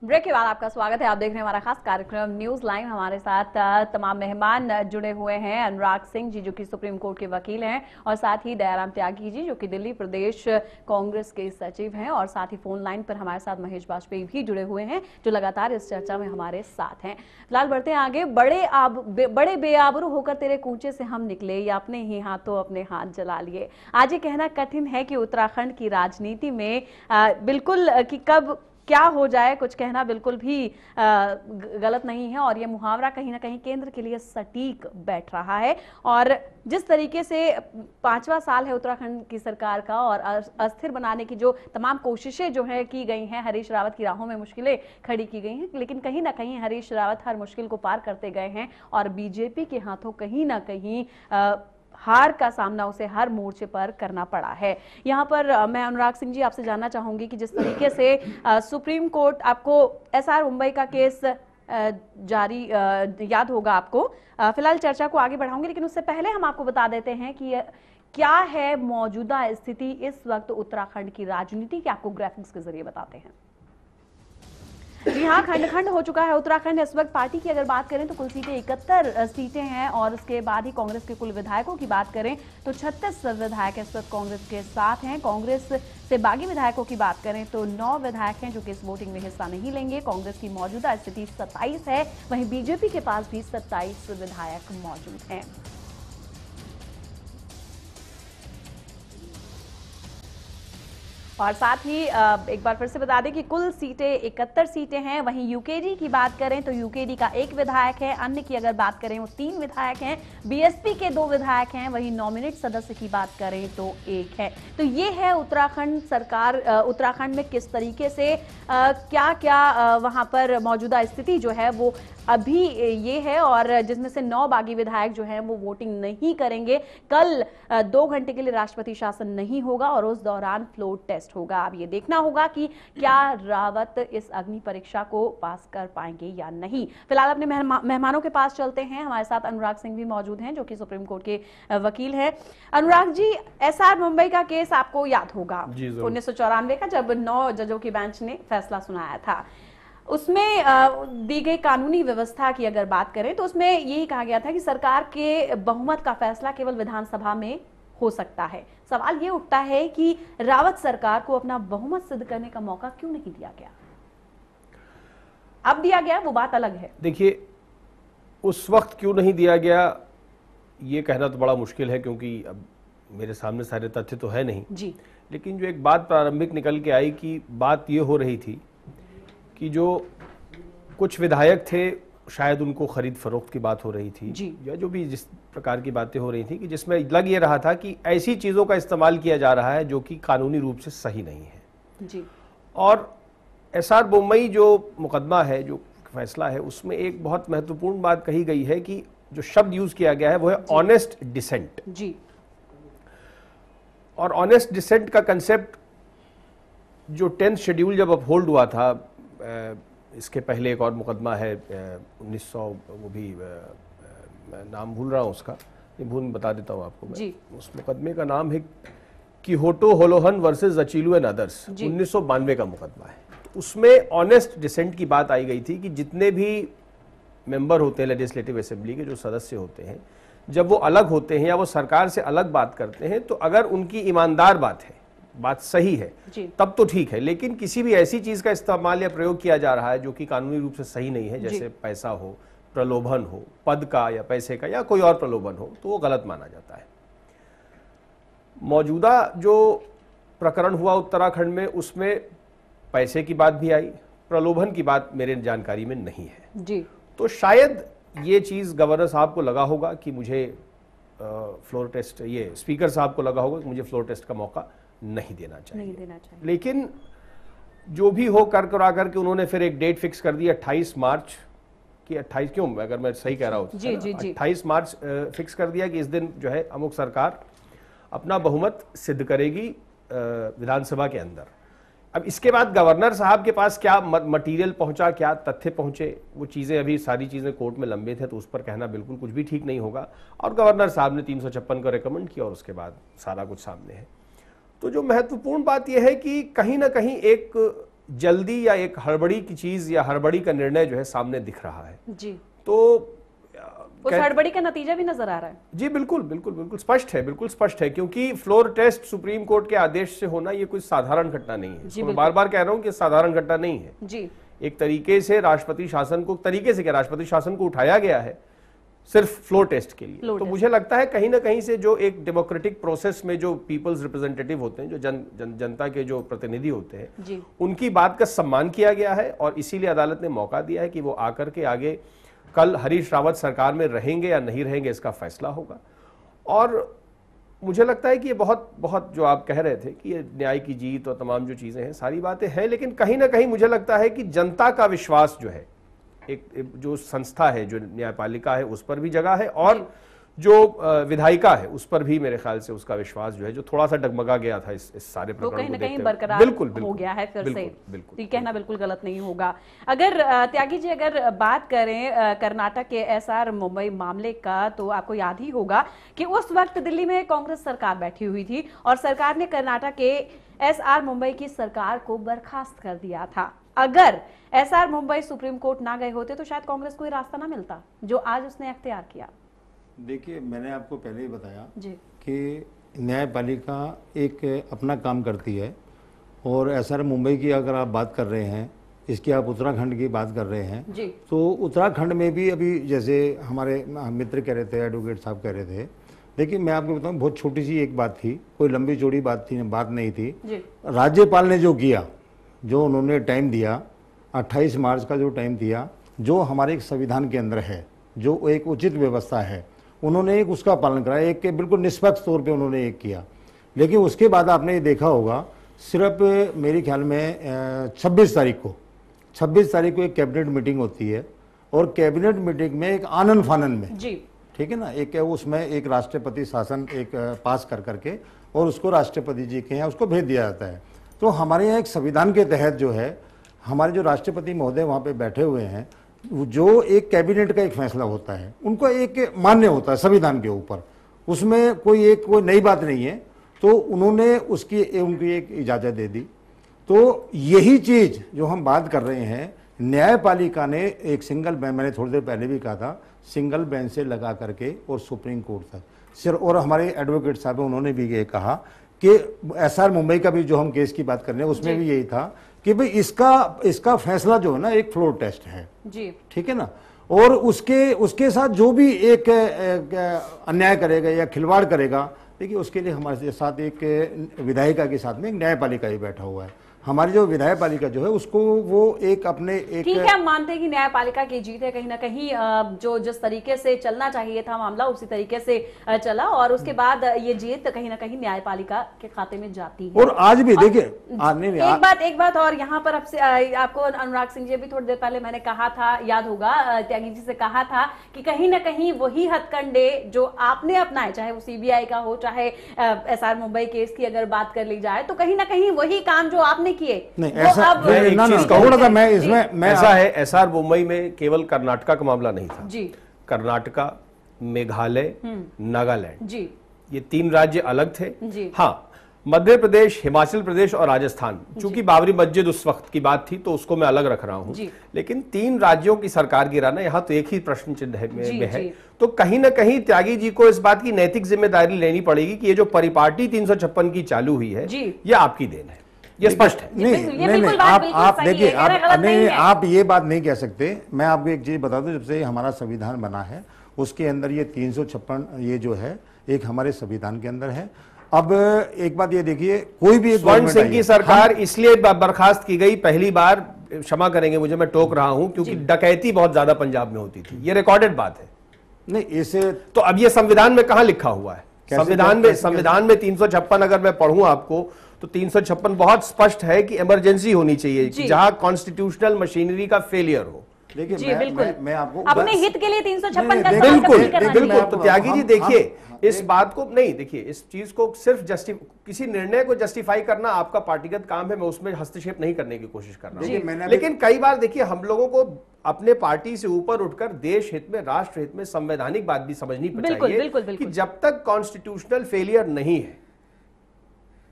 ब्रेक के बाद आपका स्वागत है। आप देख रहे हैं हमारा खास कार्यक्रम न्यूज लाइव। हमारे साथ तमाम मेहमान जुड़े हुए हैं। अनुराग सिंह जी जो कि सुप्रीम कोर्ट के वकील हैं, और साथ ही दयाराम त्यागी जी जो कि दिल्ली प्रदेश कांग्रेस के सचिव हैं, और साथ ही फोन लाइन पर हमारे साथ महेश वाजपेयी भी जुड़े हुए हैं जो लगातार इस चर्चा में हमारे साथ हैं। फिलहाल बढ़ते हैं आगे। बड़े बेआबरू होकर तेरे कूचे से हम निकले, या अपने ही हाथों अपने हाथ जला लिए। आज ये कहना कठिन है कि उत्तराखंड की राजनीति में बिल्कुल कि कब क्या हो जाए कुछ कहना बिल्कुल भी गलत नहीं है, और ये मुहावरा कहीं ना कहीं केंद्र के लिए सटीक बैठ रहा है। और जिस तरीके से 5वां साल है उत्तराखंड की सरकार का, और अस्थिर बनाने की जो तमाम कोशिशें जो है की गई हैं, हरीश रावत की राहों में मुश्किलें खड़ी की गई हैं, लेकिन कहीं ना कहीं हरीश रावत हर मुश्किल को पार करते गए हैं, और बीजेपी के हाथों कहीं ना कहीं हार का सामना उसे हर मोर्चे पर करना पड़ा है। यहाँ पर मैं अनुराग सिंह जी आपसे जानना चाहूंगी कि जिस तरीके से सुप्रीम कोर्ट, आपको एसआर मुंबई का केस जारी याद होगा आपको। फिलहाल चर्चा को आगे बढ़ाऊंगी, लेकिन उससे पहले हम आपको बता देते हैं कि क्या है मौजूदा स्थिति इस वक्त उत्तराखंड की राजनीति की। आपको ग्राफिक्स के जरिए बताते हैं। जी हाँ, खंड खंड हो चुका है उत्तराखंड। इस वक्त पार्टी की अगर बात करें तो कुल सीटें 71 सीटें हैं, और उसके बाद ही कांग्रेस के कुल विधायकों की बात करें तो 36 विधायक इस वक्त कांग्रेस के साथ हैं। कांग्रेस से बागी विधायकों की बात करें तो 9 विधायक हैं जो कि इस वोटिंग में हिस्सा नहीं लेंगे। कांग्रेस की मौजूदा स्थिति 27 है, वहीं बीजेपी के पास भी 27 विधायक मौजूद हैं। और साथ ही एक बार फिर से बता दें कि कुल सीटें 71 सीटें हैं। वहीं यूकेडी की बात करें तो यूकेडी का 1 विधायक है, अन्य की अगर बात करें वो 3 विधायक हैं, बीएसपी के 2 विधायक हैं, वहीं नॉमिनेट सदस्य की बात करें तो 1 है। तो ये है उत्तराखंड सरकार। उत्तराखंड में किस तरीके से क्या क्या वहां पर मौजूदा स्थिति जो है वो अभी ये है, और जिसमें से 9 बागी विधायक जो हैं वो वोटिंग नहीं करेंगे। कल 2 घंटे के लिए राष्ट्रपति शासन नहीं होगा, और उस दौरान फ्लोर टेस्ट होगा। अब ये देखना होगा कि क्या रावत इस अग्नि परीक्षा को पास कर पाएंगे या नहीं। फिलहाल अपने मेहमानों के पास चलते हैं। हमारे साथ अनुराग सिंह भी मौजूद हैं जो कि सुप्रीम कोर्ट के वकील हैं। अनुराग जी, एसआर मुंबई का केस आपको याद होगा 1994 का, जब 9 जजों की बेंच ने फैसला सुनाया था। उसमें दी गई कानूनी व्यवस्था की अगर बात करें तो उसमें यही कहा गया था कि सरकार के बहुमत का फैसला केवल विधानसभा में हो सकता है। सवाल ये उठता है कि रावत सरकार को अपना बहुमत सिद्ध करने का मौका क्यों नहीं दिया गया? अब दिया गया, वो बात अलग है। देखिए, उस वक्त क्यों नहीं दिया गया ये कहना तो बड़ा मुश्किल है, क्योंकि अब मेरे सामने सारे तथ्य तो है नहीं जी। लेकिन जो एक बात प्रारंभिक निकल के आई कि बात ये हो रही थी कि जो कुछ विधायक थे, शायद उनको खरीद फरोख्त की बात हो रही थी जी। या जो भी जिस प्रकार की बातें हो रही थी, कि जिसमें लग ये रहा था कि ऐसी चीज़ों का इस्तेमाल किया जा रहा है जो कि कानूनी रूप से सही नहीं है जी। और एसआर मुंबई जो मुकदमा है, जो फैसला है, उसमें एक बहुत महत्वपूर्ण बात कही गई है कि जो शब्द यूज किया गया है वो है ऑनेस्ट डिसेंट जी। और ऑनेस्ट डिसेंट का कंसेप्ट जो 10th शेड्यूल जब अपहोल्ड हुआ था, इसके पहले एक और मुकदमा है 1900, वो भी नाम भूल रहा हूँ उसका, भूल बता देता हूँ आपको मैं। उस मुकदमे का नाम है Kihoto Hollohan versus Zachillhu and others, 1992 का मुकदमा है। उसमें ऑनेस्ट डिसेंट की बात आई गई थी कि जितने भी मेंबर होते हैं लेजिस्लेटिव असेंबली के, जो सदस्य होते हैं, जब वो अलग होते हैं या वो सरकार से अलग बात करते हैं, तो अगर उनकी ईमानदार बात है, बात सही है, तब तो ठीक है। लेकिन किसी भी ऐसी चीज का इस्तेमाल या प्रयोग किया जा रहा है जो कि कानूनी रूप से सही नहीं है, जैसे पैसा हो, प्रलोभन हो, पद का या पैसे का या कोई और प्रलोभन हो, तो वो गलत माना जाता है। मौजूदा जो प्रकरण हुआ उत्तराखंड में, उसमें पैसे की बात भी आई, प्रलोभन की बात मेरे जानकारी में नहीं है जी। तो शायद ये चीज गवर्नर साहब को लगा होगा कि मुझे फ्लोर टेस्ट, ये स्पीकर साहब को लगा होगा कि मुझे फ्लोर टेस्ट का मौका नहीं देना चाहिए। लेकिन जो भी हो कर करा करके उन्होंने फिर एक डेट फिक्स कर दी 28 मार्च की। 28 क्यों, अगर मैं सही कह रहा हूँ, 28 मार्च फिक्स कर दिया कि इस दिन जो है अमुक सरकार अपना बहुमत सिद्ध करेगी विधानसभा के अंदर। अब इसके बाद गवर्नर साहब के पास क्या मटेरियल पहुंचा, क्या तथ्य पहुंचे, वो चीज़ें अभी सारी चीज़ें कोर्ट में लंबित है, तो उस पर कहना बिल्कुल कुछ भी ठीक नहीं होगा। और गवर्नर साहब ने 356 को रेकमेंड किया और उसके बाद सारा कुछ सामने है। तो जो महत्वपूर्ण बात यह है कि कहीं ना कहीं एक जल्दी या एक हड़बड़ी की चीज या हड़बड़ी का निर्णय जो है सामने दिख रहा है जी। तो उस हड़बड़ी का नतीजा भी नजर आ रहा है। जी बिल्कुल बिल्कुल बिल्कुल स्पष्ट है, बिल्कुल स्पष्ट है, क्योंकि फ्लोर टेस्ट सुप्रीम कोर्ट के आदेश से होना ये कोई साधारण घटना नहीं है। मैं बार बार कह रहा हूं कि साधारण घटना नहीं है जी। एक तरीके से राष्ट्रपति शासन को, तरीके से क्या, राष्ट्रपति शासन को उठाया गया है सिर्फ फ्लोर टेस्ट के लिए। तो मुझे लगता है कहीं ना कहीं से जो एक डेमोक्रेटिक प्रोसेस में जो पीपल्स रिप्रेजेंटेटिव होते हैं, जो जनता के जो प्रतिनिधि होते हैं, उनकी बात का सम्मान किया गया है और इसीलिए अदालत ने मौका दिया है कि वो आकर के आगे कल हरीश रावत सरकार में रहेंगे या नहीं रहेंगे इसका फैसला होगा। और मुझे लगता है कि ये बहुत बहुत जो आप कह रहे थे कि ये न्याय की जीत और तमाम जो चीजें हैं, सारी बातें हैं, लेकिन कहीं ना कहीं मुझे लगता है कि जनता का विश्वास जो है, एक जो संस्था है, जो न्यायपालिका है, उस पर भी जगह है और जो विधायिका है उस पर भी मेरे ख्याल से उसका विश्वास जो है, जो थोड़ा सा डगमगा गया था इस सारे प्रकरण को, कहीं ना कहीं बरकरार हो गया है फिर से। ये कहना बिल्कुल गलत नहीं होगा। अगर त्यागी जी अगर बात करें कर्नाटक के एसआर मुंबई मामले का, तो आपको याद ही होगा कि उस वक्त दिल्ली में कांग्रेस सरकार बैठी हुई थी और सरकार ने कर्नाटक के एसआर मुंबई की सरकार को बर्खास्त कर दिया था। अगर एसआर मुंबई सुप्रीम कोर्ट ना गए होते तो शायद कांग्रेस को रास्ता ना मिलता जो आज उसने अख्तियार किया। देखिए, मैंने आपको पहले ही बताया जी कि न्यायपालिका एक अपना काम करती है और एसआर मुंबई की अगर आप बात कर रहे हैं, इसकी आप उत्तराखंड की बात कर रहे हैं जी, तो उत्तराखंड में भी अभी जैसे हमारे मित्र कह रहे थे, एडवोकेट साहब कह रहे थे, देखिए मैं आपको बताऊं, बहुत छोटी सी एक बात थी, कोई लंबी चौड़ी बात नहीं थी। राज्यपाल ने जो किया, जो उन्होंने टाइम दिया 28 मार्च का जो टाइम दिया, जो हमारे एक संविधान के अंदर है, जो एक उचित व्यवस्था है, उन्होंने एक उसका पालन करा, एक बिल्कुल निष्पक्ष तौर पे उन्होंने एक किया। लेकिन उसके बाद आपने ये देखा होगा, सिर्फ मेरे ख्याल में 26 तारीख को एक कैबिनेट मीटिंग होती है और कैबिनेट मीटिंग में एक आनन फानन में जी, ठीक है ना, एक उसमें एक राष्ट्रपति शासन एक पास कर करके और उसको राष्ट्रपति जी के यहाँ उसको भेज दिया जाता है। तो हमारे यहाँ एक संविधान के तहत जो है, हमारे जो राष्ट्रपति महोदय वहाँ पे बैठे हुए हैं, जो एक कैबिनेट का एक फैसला होता है, उनको एक मान्य होता है संविधान के ऊपर, उसमें कोई नई बात नहीं है, तो उन्होंने उनकी एक इजाज़त दे दी। तो यही चीज़ जो हम बात कर रहे हैं, न्यायपालिका ने एक सिंगल बेंच, मैंने थोड़ी देर पहले भी कहा था, सिंगल बेंच से लगा करके और सुप्रीम कोर्ट तक सिर्फ, और हमारे एडवोकेट साहब उन्होंने भी ये कहा कि एसआर मुंबई का भी जो हम केस की बात कर रहे हैं उसमें भी यही था कि भाई इसका फैसला जो है ना एक फ्लोर टेस्ट है जी, ठीक है ना, और उसके साथ जो भी एक अन्याय करेगा या खिलवाड़ करेगा, देखिए उसके लिए हमारे साथ एक विधायिका के साथ में एक न्यायपालिका ही बैठा हुआ है। हमारी जो विधायपालिका जो है उसको वो एक अपने एक, ठीक है, हम मानते हैं कि न्यायपालिका की जीत है, कहीं ना कहीं जो जिस तरीके से चलना चाहिए था मामला उसी तरीके से चला और उसके बाद ये जीत कहीं ना कहीं न्यायपालिका के खाते में जाती है। और आज भी देखिए एक बात और यहाँ पर आपको अनुराग सिंह जी भी थोड़ी देर पहले मैंने कहा था, याद होगा, त्यागी जी से कहा था कि कहीं ना कहीं वही हथकंडे जो आपने अपनाए, चाहे वो सीबीआई का हो, चाहे एसआर मुंबई केस की अगर बात कर ली जाए, तो कहीं ना कहीं वही काम जो आपने किए नहीं, ऐसा मैं ऐसा है, एसआर मुंबई में केवल कर्नाटका का मामला नहीं था जी, कर्नाटका, मेघालय, नागालैंड जी, ये 3 राज्य अलग थे जी। हाँ, मध्य प्रदेश, हिमाचल प्रदेश और राजस्थान, चूंकि बाबरी मस्जिद उस वक्त की बात थी तो उसको मैं अलग रख रहा हूं, लेकिन 3 राज्यों की सरकार गिराना यहाँ तो एक ही प्रश्न चिन्ह में है। तो कहीं ना कहीं त्यागी जी को इस बात की नैतिक जिम्मेदारी लेनी पड़ेगी कि ये जो परिपाटी 356 की चालू हुई है, ये आपकी देन है, ये स्पष्ट है। नहीं, आप देखिए, आप ये बात नहीं कह सकते। मैं आपको एक चीज बता दूं, जब से हमारा संविधान बना है उसके अंदर ये 356 ये जो है एक हमारे संविधान के अंदर है। अब एक बात ये देखिए, कोई भी स्वर्ण सिंह की सरकार इसलिए बर्खास्त की गई, पहली बार, क्षमा करेंगे मुझे, मैं टोक रहा हूं, क्योंकि डकैती बहुत ज्यादा पंजाब में होती थी, ये रिकॉर्डेड बात है। नहीं, इसे तो अब ये संविधान में कहां लिखा हुआ है? संविधान में 356 अगर मैं पढ़ूं आपको तो 356 बहुत स्पष्ट है कि इमरजेंसी होनी चाहिए, जहां कॉन्स्टिट्यूशनल मशीनरी का फेलियर हो। देखिए, मैं आपको अपने हित के लिए 356 का बिल्कुल। तो त्यागी जी देखिए, इस बात को नहीं, देखिए इस चीज को सिर्फ किसी निर्णय को जस्टिफाई करना आपका पार्टीगत काम है, मैं उसमें हस्तक्षेप नहीं करने की कोशिश कर रहा हूं। लेकिन कई बार देखिए, हम लोगों को अपने पार्टी से ऊपर उठकर देश हित में, राष्ट्र हित में, संवैधानिक बात भी समझनी चाहिए कि जब तक कॉन्स्टिट्यूशनल फेलियर नहीं है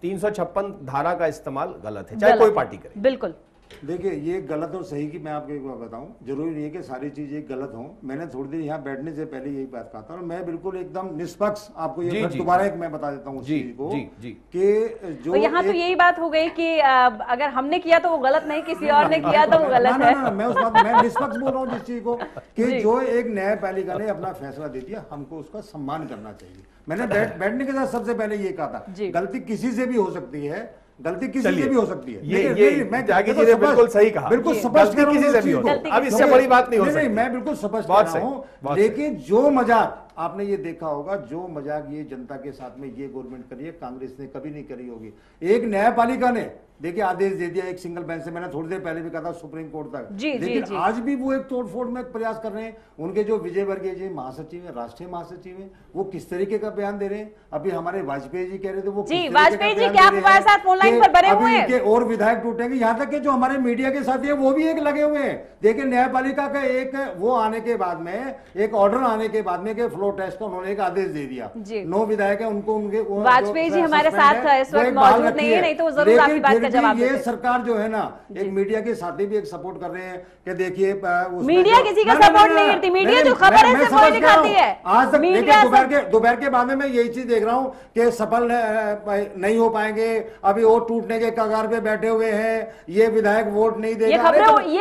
356 धारा का इस्तेमाल गलत है, चाहे कोई पार्टी करे। बिल्कुल। देखिए ये गलत और सही की मैं आपको एक बात बताऊं, जरूरी नहीं है कि सारी चीजें गलत हों। मैंने थोड़ी देर यहाँ बैठने से पहले यही बात कहा था और मैं बिल्कुल एकदम निष्पक्ष आपको ये दोबारा एक मैं बता देता हूँ उस चीज को कि जो यहाँ तो यही बात हो गई कि अगर हमने किया तो वो गलत नहीं, किसी और ने किया तो वो गलत है। मैं उस बात मैं निष्पक्ष बोल रहा हूँ जिस चीज को कि जो एक न्यायपालिका ने अपना फैसला दे दिया, हमको उसका सम्मान करना चाहिए। मैंने बैठने के साथ सबसे पहले ये कहा था, गलती किसी से भी हो सकती है, गलती किसी से भी हो सकती है। ये मैं त्यागी जी ने बिल्कुल सही कहा, बिल्कुल स्पष्ट कर किसी से भी हो, अब इससे बड़ी बात नहीं हो सकती। मैं बिल्कुल स्पष्ट कर रहा हूं, लेकिन जो मजाक आपने ये देखा होगा, जो मजाक ये जनता के साथ में ये गवर्नमेंट करी है, कांग्रेस ने कभी नहीं करी होगी। एक न्यायपालिका ने देखिए आदेश दे दिया एक सिंगल बेंच से, मैंने थोड़ी देर पहले भी कहा था सुप्रीम कोर्ट तक, लेकिन आज भी वो एक तोड़फोड़ में प्रयास कर रहे हैं। उनके जो विजय वर्गीय जी महासचिव है, राष्ट्रीय महासचिव है, वो किस तरीके का बयान दे रहे हैं। अभी हमारे वाजपेयी जी कह रहे थे, वो वाजपेयी जी क्या हमारे साथ फोन लाइन पर बने हुए हैं, और विधायक टूटेंगे। यहाँ तक कि जो हमारे मीडिया के साथी है वो भी एक लगे हुए हैं। देखिए न्यायपालिका का एक वो आने के बाद में, एक ऑर्डर आने के बाद में फ्लोर टेस्ट का उन्होंने एक आदेश दे दिया। 9 विधायक है, उनको उनके वाजपेयी जी हमारे साथ इस वक्त मौजूद नहीं है, नहीं तो जरूर आपकी बात का जवाब ये सरकार जो है ना, एक मीडिया के साथी भी एक सपोर्ट कर रहे हैं कि देखिए मीडिया किसी का सपोर्ट नहीं करती, मीडिया जो खबर है सिर्फ वही दिखाती है। आज तक देखिए दोपहर के बाद में मैं यही चीज देख रहा हूं कि सफल नहीं हो पाएंगे, अभी वोट टूटने के कगार पे बैठे हुए हैं, ये विधायक वोट नहीं देगा। ये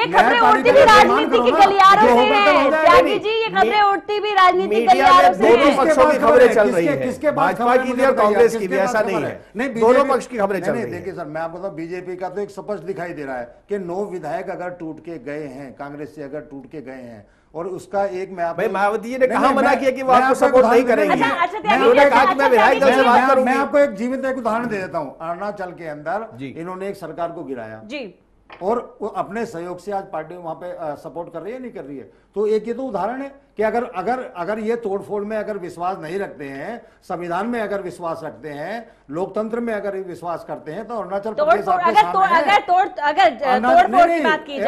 खबरें उड़ती भी राजनीति के गलियारों से हैं त्यागी जी, ये खबरें उड़ती भी राजनीति के गलियारों से हैं। दोनों पक्षों की खबरें चल रही है, भाजपा की भी और कांग्रेस की भी, ऐसा नहीं है, दोनों पक्ष की खबरें चल रही है। देखिए सर, मैं आपको बताऊं, बीजेपी का तो एक स्पष्ट दिखाई दे रहा है कि 9 विधायक अगर टूट के गए हैं, कांग्रेस से अगर टूट के गए हैं, और उसका एक मैं आपको मायावती जी ने कहा मना किया कि वो आपको सपोर्ट नहीं करेंगे। उन्होंने कहा कि मैं विधायक दल से बात करूंगी। मैं आपको एक जीवित एक उदाहरण दे देता हूं। अरुणाचल के अंदर इन्होंने एक सरकार को गिराया जी, और वो अपने सहयोग से आज पार्टी वहां पे सपोर्ट कर रही है, नहीं कर रही है। तो एक ये तो उदाहरण है कि अगर ये तोड़फोड़ में अगर विश्वास नहीं रखते हैं, संविधान में अगर विश्वास रखते हैं, लोकतंत्र में अगर विश्वास करते हैं, तो अरुणाचल प्रदेश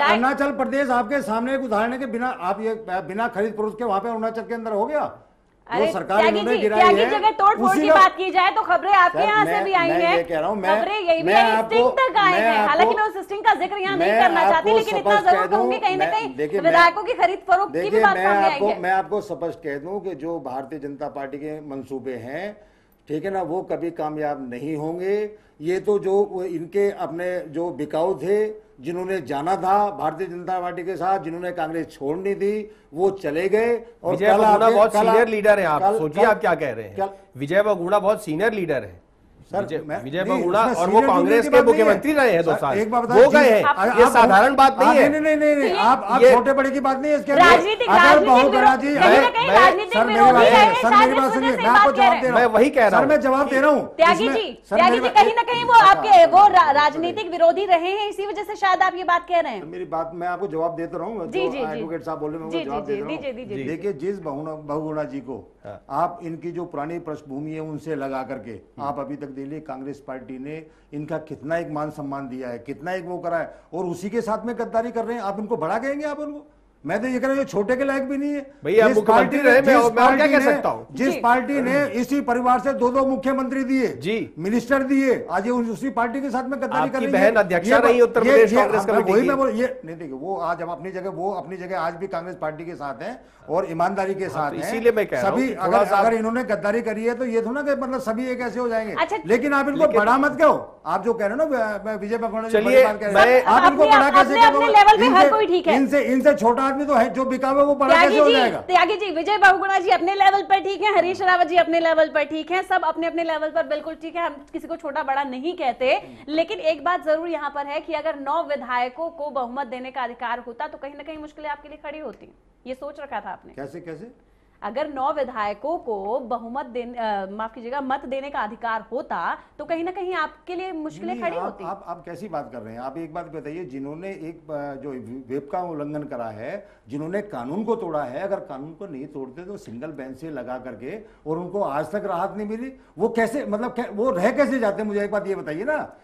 अरुणाचल प्रदेश आपके सामने एक उदाहरण है कि बिना खरीद फरोख्त के वहां पे अरुणाचल के अंदर हो गया। अरे त्यागी जी अगर तोड़फोड़ की बात की जाए तो खबरें आपके यहाँ से भी आई हैं, खबरें यही भी स्टिंग तक आए हैं। हालांकि मैं उस स्टिंग का जिक्र यहाँ नहीं करना चाहती, लेकिन इतना जरूर कहूंगी कहीं ना कहीं विधायकों की खरीद फरोख्त की भी बात सामने आई है। मैं आपको स्पष्ट कह दूं कि जो भारतीय जनता पार्टी के मंसूबे हैं, ठीक है ना, वो कभी कामयाब नहीं होंगे। ये तो जो इनके अपने जो बिकाऊ थे, जिन्होंने जाना था भारतीय जनता पार्टी के साथ, जिन्होंने कांग्रेस छोड़नी थी, वो चले गए। और विजय बहुगुणा बहुत सीनियर लीडर है, आप सोचिए आप क्या कह रहे हैं। विजय बहुगुणा बहुत सीनियर लीडर है विजय बहुगुणा, और वो कांग्रेस के मुख्यमंत्री रहे हैं 2 साल, वो गए हैं। ये साधारण बात नहीं है। नहीं, आप छोटे बड़े की बात नहीं है। इसके राजनीतिक मैं आपको जवाब दे रहा हूँ, मैं वही कह रहा हूँ, मैं जवाब दे रहा हूँ। त्यागी जी कहीं ना कहीं वो आपके वो राजनीतिक विरोधी रहे हैं, इसी वजह से शायद आप ये बात कह रहे हैं। मेरी बात मैं आपको जवाब देता रहा हूँ, एडवोकेट साहब बोल रहे हैं, जवाब दे रहा हूँ। देखिए, जिस बहुगुणा जी को आप इनकी जो पुरानी पृष्ठभूमि है उनसे लगा करके आप अभी तक दिल्ली कांग्रेस पार्टी ने इनका कितना एक मान सम्मान दिया है, कितना एक वो करा है, और उसी के साथ में गद्दारी कर रहे हैं। आप इनको बड़ा कहेंगे? आप उनको, मैं तो ये कह रहा हूँ, छोटे के लायक भी नहीं है। भैया मुख्यमंत्री रहे, मैं और क्या कह सकता हूँ। जिस पार्टी ने इसी परिवार से 2 मुख्यमंत्री दिए जी, मिनिस्टर दिए, आज ये उसी पार्टी के साथ में गद्दारी कर रही है। बहन अध्यक्षा रही उत्तर प्रदेश कांग्रेस कमेटी की। ये नहीं, देखिए वो आज हम अपनी जगह आज भी कांग्रेस पार्टी के साथ है और ईमानदारी के साथ है। इसीलिए मैं कह रहा हूं, सभी अगर इन्होंने गद्दारी करी है तो ये थोड़ा कि मतलब सभी एक ऐसे हो जाएंगे। लेकिन आप इनको बड़ा मत कहो। आप जो कह रहे हो ना विजय बहुगुणा जी, आप इनको बड़ा कैसे कहोगे? इनसे छोटा आदमी तो है जो बिका हुआ, वो बड़ा कैसे हो जाएगा? त्यागी जी, विजय बहुगुणा जी अपने लेवल पर ठीक है, हरीश रावत जी अपने लेवल पर ठीक है, सब अपने अपने लेवल पर बिल्कुल ठीक है, हम किसी को छोटा बड़ा नहीं कहते। लेकिन एक बात जरूर यहाँ पर है कि अगर 9 विधायकों को बहुमत देने का अधिकार होता तो कहीं ना कहीं मुश्किलें आपके लिए खड़ी होती। ये सोच रखा था आपने? कैसे? अगर 9 विधायकों को बहुमत माफ कीजिएगा मत देने का अधिकार होता तो कहीं ना कहीं आपके लिए मुश्किलें खड़ी होती। आप कैसी बात कर रहे हैं? आप एक बात बताइए, जिन्होंने एक जो वेब का उल्लंघन करा है, जिन्होंने कानून को तोड़ा है, अगर कानून को नहीं तोड़ते तो सिंगल बेंच से लगा करके, और उनको आज तक राहत नहीं मिली, वो कैसे, मतलब वो रह कैसे जाते? मुझे एक बात ये बताइए ना।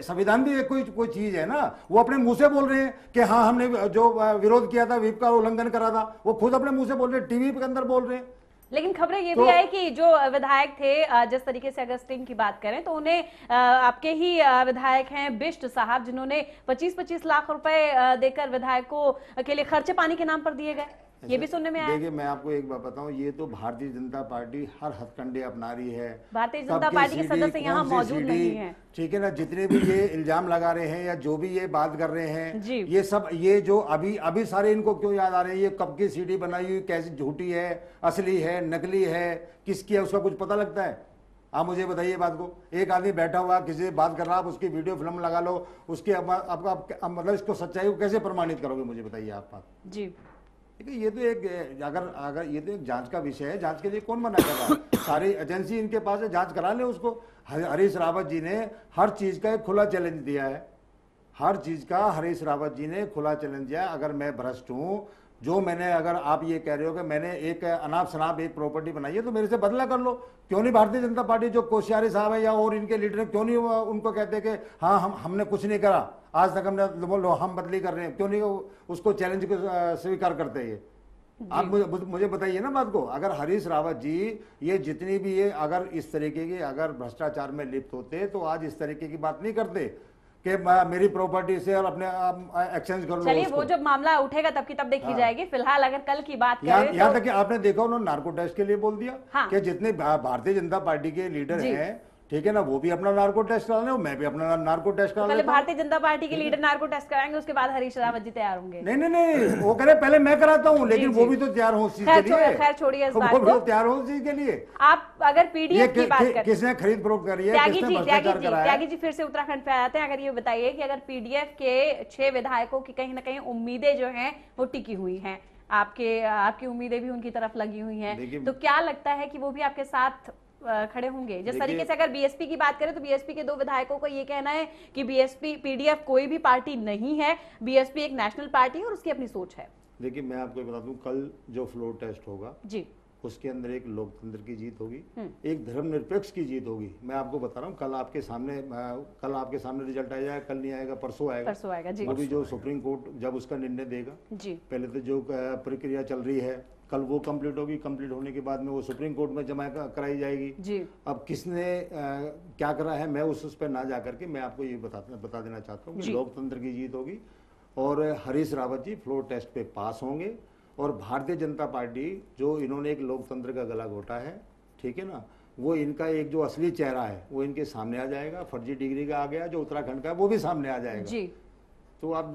संविधान भी कोई चीज है ना। वो अपने मुंह से बोल रहे हैं कि हाँ हमने जो विरोध किया था, विप का उल्लंघन करा था, वो खुद अपने मुंह से बोल रहे हैं, टीवी के अंदर बोल रहे हैं। लेकिन खबरें ये भी आई कि जो विधायक थे, जिस तरीके से अगर स्टिंग की बात करें तो उन्हें आपके ही विधायक हैं बिष्ट साहब, जिन्होंने 25-25 लाख रुपए देकर विधायकों के लिए खर्चे पानी के नाम पर दिए गए, ये भी सुनने में आया। देखिए मैं आपको एक बात बताऊं, ये तो भारतीय जनता पार्टी हर हथकंडे अपना रही है। भारतीय जनता पार्टी के सदस्य यहाँ मौजूद नहीं है, ठीक है ना। जितने भी ये इल्जाम लगा रहे हैं या जो भी ये बात कर रहे हैं, ये सब ये जो अभी सारे इनको क्यों याद आ रहे हैं, ये कब की सीडी बनाई हुई, कैसी झूठी है, असली है, नकली है, किसकी है, उसका कुछ पता लगता है? आप मुझे बताइए बात को। एक आदमी बैठा हुआ किसी से बात कर रहा, आप उसकी वीडियो फिल्म लगा लो, उसके आपका मतलब इसको सच्चाई को कैसे प्रमाणित करोगे, मुझे बताइए आप बात जी। ये तो एक अगर ये तो एक जांच का विषय है, जांच के लिए कौन मना कर रहा है? सारी एजेंसी इनके पास है, जांच करा ले उसको। हरीश रावत जी ने हर चीज का एक खुला चैलेंज दिया है, हर चीज का हरीश रावत जी ने खुला चैलेंज दिया है। अगर मैं भ्रष्ट हूं, जो मैंने, अगर आप ये कह रहे हो कि मैंने एक अनाप शनाप एक प्रॉपर्टी बनाई है, तो मेरे से बदला कर लो। क्यों नहीं भारतीय जनता पार्टी जो कोश्यारी साहब है या और इनके लीडर, क्यों नहीं उनको कहते कि हाँ हमने कुछ नहीं करा, आज तक हमने, बोलो हम बदली कर रहे हैं, क्यों नहीं उसको चैलेंज को स्वीकार करते हैं? आप मुझे बताइए ना बात को। अगर हरीश रावत जी ये जितनी भी ये अगर इस तरीके की अगर भ्रष्टाचार में लिप्त होते तो आज इस तरीके की बात नहीं करते कि मेरी प्रॉपर्टी से और अपने एक्सचेंज कर लो। चलिए वो जब मामला उठेगा तब की तब देखी जाएगी। फिलहाल अगर कल की बात करें, यहाँ तक कि आपने देखा उन्होंने नार्को टेस्ट के लिए बोल दिया कि जितने भारतीय जनता पार्टी के लीडर हैं, ठीक है ना, वो भी अपना नार्को टेस्ट करा ले, मैं भी अपना नार्को टेस्ट करा ले। भारतीय जनता पार्टी के लीडर नार्को टेस्ट कराएंगे, उसके बाद हरीश रावत जी तैयार होंगे। नहीं, वो कह रहे पहले मैं कराता हूँ, लेकिन वो भी तो तैयार हो उस चीज के लिए। खैर छोड़िए इस बात को, वो भी तैयार हो उस चीज के लिए। आप अगर पीडीएफ की बात करें, किसने खरीद फरोख्त करी है, किसने भ्रष्टाचार कराया? त्यागी जी फिर से उत्तराखंड पे आते हैं। अगर ये बताइए कि अगर पीडीएफ के 6 विधायकों की कहीं ना कहीं उम्मीदें जो हैं वो टिकी हुई हैं, आपकी उम्मीदें भी उनकी तरफ लगी हुई हैं, तो क्या लगता है कि वो भी आपके साथ खड़े होंगे? जिस तरीके से अगर बीएसपी की बात करें तो बीएसपी के 2 विधायकों का ये कहना है कि बीएसपी पीडीएफ कोई भी पार्टी नहीं है, बीएसपी एक नेशनल पार्टी है और उसकी अपनी सोच है। देखिए मैं आपको बता दूं, कल जो फ्लोर टेस्ट होगा जी, उसके अंदर एक लोकतंत्र की जीत होगी, एक धर्मनिरपेक्ष की जीत होगी। मैं आपको बता रहा हूँ, कल आपके सामने रिजल्ट आ जाएगा, कल नहीं आएगा, परसों आएगा जी। वो भी जो सुप्रीम कोर्ट जब उसका निर्णय देगा जी, पहले तो जो प्रक्रिया चल रही है कल वो कंप्लीट होगी, कंप्लीट होने के बाद में वो सुप्रीम कोर्ट में जमा कराई जाएगी जी। अब किसने क्या करा है, मैं उस पर ना जा करके मैं आपको ये बता देना चाहता हूँ कि लोकतंत्र की जीत होगी और हरीश रावत जी फ्लोर टेस्ट पे पास होंगे। और भारतीय जनता पार्टी जो इन्होंने एक लोकतंत्र का गला घोटा है, ठीक है ना, वो इनका एक जो असली चेहरा है वो इनके सामने आ जाएगा। फर्जी डिग्री का आ गया जो उत्तराखंड का, वो भी सामने आ जाएगा जी। तो आप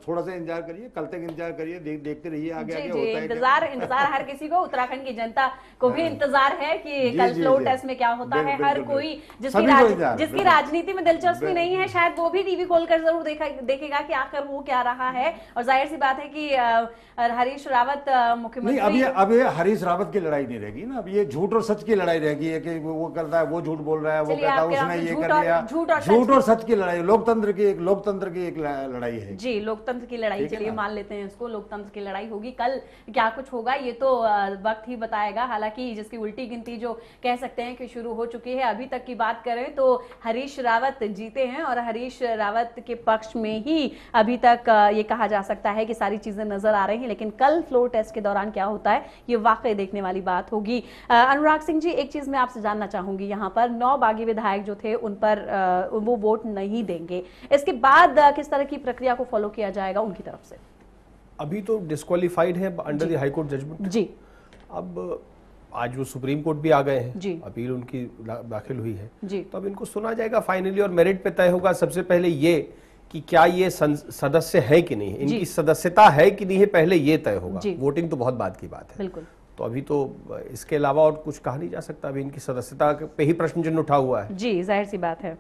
थोड़ा सा इंतजार करिए, कल तक इंतजार करिए, देखते रहिए आगे आगे होता है। इंतजार हर किसी को, उत्तराखंड की जनता को भी इंतजार है कि कल फ्लोर टेस्ट में क्या होता है। हर कोई जिसकी राजनीति में दिलचस्पी नहीं है शायद वो भी टीवी खोलकर जरूर देखेगा कि आखिर हो क्या रहा है। और जाहिर सी बात है कि हरीश रावत मुख्यमंत्री, अब ये हरीश रावत की लड़ाई नहीं रहेगी ना, अब ये झूठ और सच की लड़ाई रहेगी है कि वो करता है, वो झूठ बोल रहा है, वो कहता है उसने ये कर लिया। झूठ और सच की लड़ाई, लोकतंत्र की एक लड़ाई है जी, लोकतंत्र की लड़ाई। चलिए मान लेते हैं इसको, लोकतंत्र की लड़ाई होगी। कल क्या कुछ होगा ये तो वक्त ही बताएगा। हालांकि जिसकी उल्टी गिनती जो कह सकते हैं कि शुरू हो चुकी है, अभी तक की बात करें तो हरीश रावत जीते हैं और हरीश रावत के पक्ष में ही अभी तक ये कहा जा सकता है कि सारी चीजें नजर आ रही हैं। लेकिन कल फ्लोर टेस्ट के दौरान क्या होता है ये वाकई देखने वाली बात होगी। अनुराग सिंह जी, एक चीज मैं आपसे जानना चाहूंगी, यहाँ पर 9 बागी विधायक जो थे उन पर वो वोट नहीं देंगे, इसके बाद किस तरह की प्रक्रिया को फॉलो किया जाएगा उनकी तरफ से? अभी तो डिस्क्वालीफाइड है under the high court judgement जी। अब आज वो सुप्रीम कोर्ट भी आ गए हैं जी, अपील उनकी दाखिल हुई है जी, तो अब इनको सुना जाएगा फाइनली और मेरिट पे तय होगा। सबसे पहले ये कि क्या ये सदस्य है कि नहीं, इनकी सदस्यता है कि नहीं है, पहले ये तय होगा। वोटिंग तो बहुत बाद की बात है बिल्कुल, तो अभी तो इसके अलावा और कुछ कहा नहीं जा सकता। अभी इनकी सदस्यता पे ही प्रश्न चिन्ह उठा हुआ है जी, जाहिर सी बात है।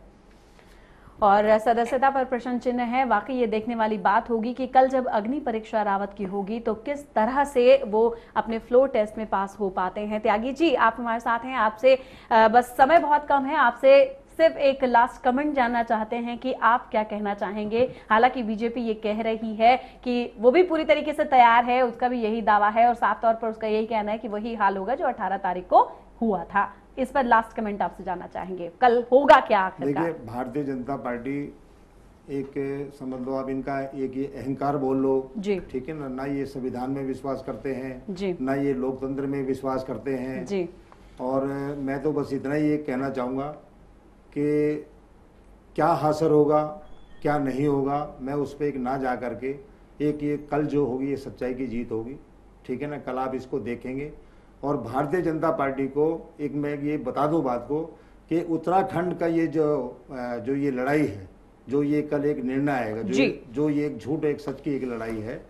और सदस्यता पर प्रश्न चिन्ह है। वाकई ये देखने वाली बात होगी कि कल जब अग्नि परीक्षा रावत की होगी तो किस तरह से वो अपने फ्लोर टेस्ट में पास हो पाते हैं। त्यागी जी, आप हमारे साथ हैं, आपसे बस समय बहुत कम है, आपसे सिर्फ एक लास्ट कमेंट जानना चाहते हैं कि आप क्या कहना चाहेंगे। हालांकि बीजेपी ये कह रही है कि वो भी पूरी तरीके से तैयार है, उसका भी यही दावा है और साफ तौर पर उसका यही कहना है कि वही हाल होगा जो 18 तारीख को हुआ था। इस पर लास्ट कमेंट आपसे जानना चाहेंगे, कल होगा क्या आखिरकार? देखिए, भारतीय जनता पार्टी एक समझ लो आप इनका एक ये अहंकार बोल लो जी, ठीक है ना ये संविधान में विश्वास करते हैं जी, ना ये लोकतंत्र में विश्वास करते हैं जी। और मैं तो बस इतना ही कहना चाहूँगा कि क्या हासिल होगा क्या नहीं होगा, मैं उस पर एक ना जा करके एक ये कल जो होगी ये सच्चाई की जीत होगी, ठीक है ना। कल आप इसको देखेंगे और भारतीय जनता पार्टी को एक मैं ये बता दूं बात को कि उत्तराखंड का ये जो ये लड़ाई है, जो ये कल एक निर्णय आएगा, जो ये एक झूठ एक सच की एक लड़ाई है,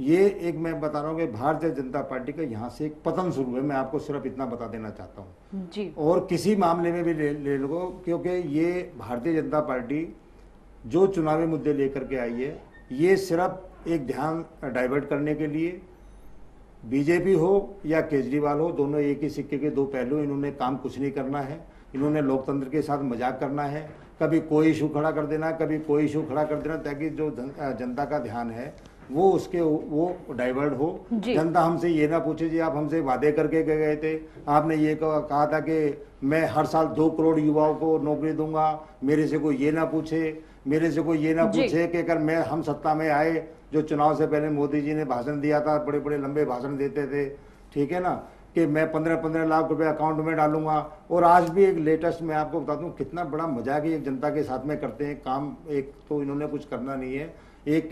ये एक मैं बता रहा हूँ कि भारतीय जनता पार्टी का यहाँ से एक पतन शुरू है। मैं आपको सिर्फ इतना बता देना चाहता हूँ जी। और किसी मामले में भी ले लो, क्योंकि ये भारतीय जनता पार्टी जो चुनावी मुद्दे लेकर के आई है ये सिर्फ एक ध्यान डाइवर्ट करने के लिए, बीजेपी हो या केजरीवाल हो दोनों एक ही सिक्के के दो पहलू। इन्होंने काम कुछ नहीं करना है, इन्होंने लोकतंत्र के साथ मजाक करना है, कभी कोई इशू खड़ा कर देना, कभी कोई इशू खड़ा कर देना ताकि जो जनता का ध्यान है वो डाइवर्ट हो। जनता हमसे ये ना पूछे जी आप हमसे वादे करके गए थे, आपने ये कहा था कि मैं हर साल 2 करोड़ युवाओं को नौकरी दूंगा, मेरे से कोई ये ना पूछे, मेरे से कोई ये ना पूछे कि अगर हम सत्ता में आए, जो चुनाव से पहले मोदी जी ने भाषण दिया था, बड़े बड़े लंबे भाषण देते थे, ठीक है ना, कि मैं 15-15 लाख रुपए अकाउंट में डालूंगा। और आज भी एक लेटेस्ट मैं आपको बता दूं कितना बड़ा मजाक है, एक जनता के साथ में करते हैं काम। एक तो इन्होंने कुछ करना नहीं है, एक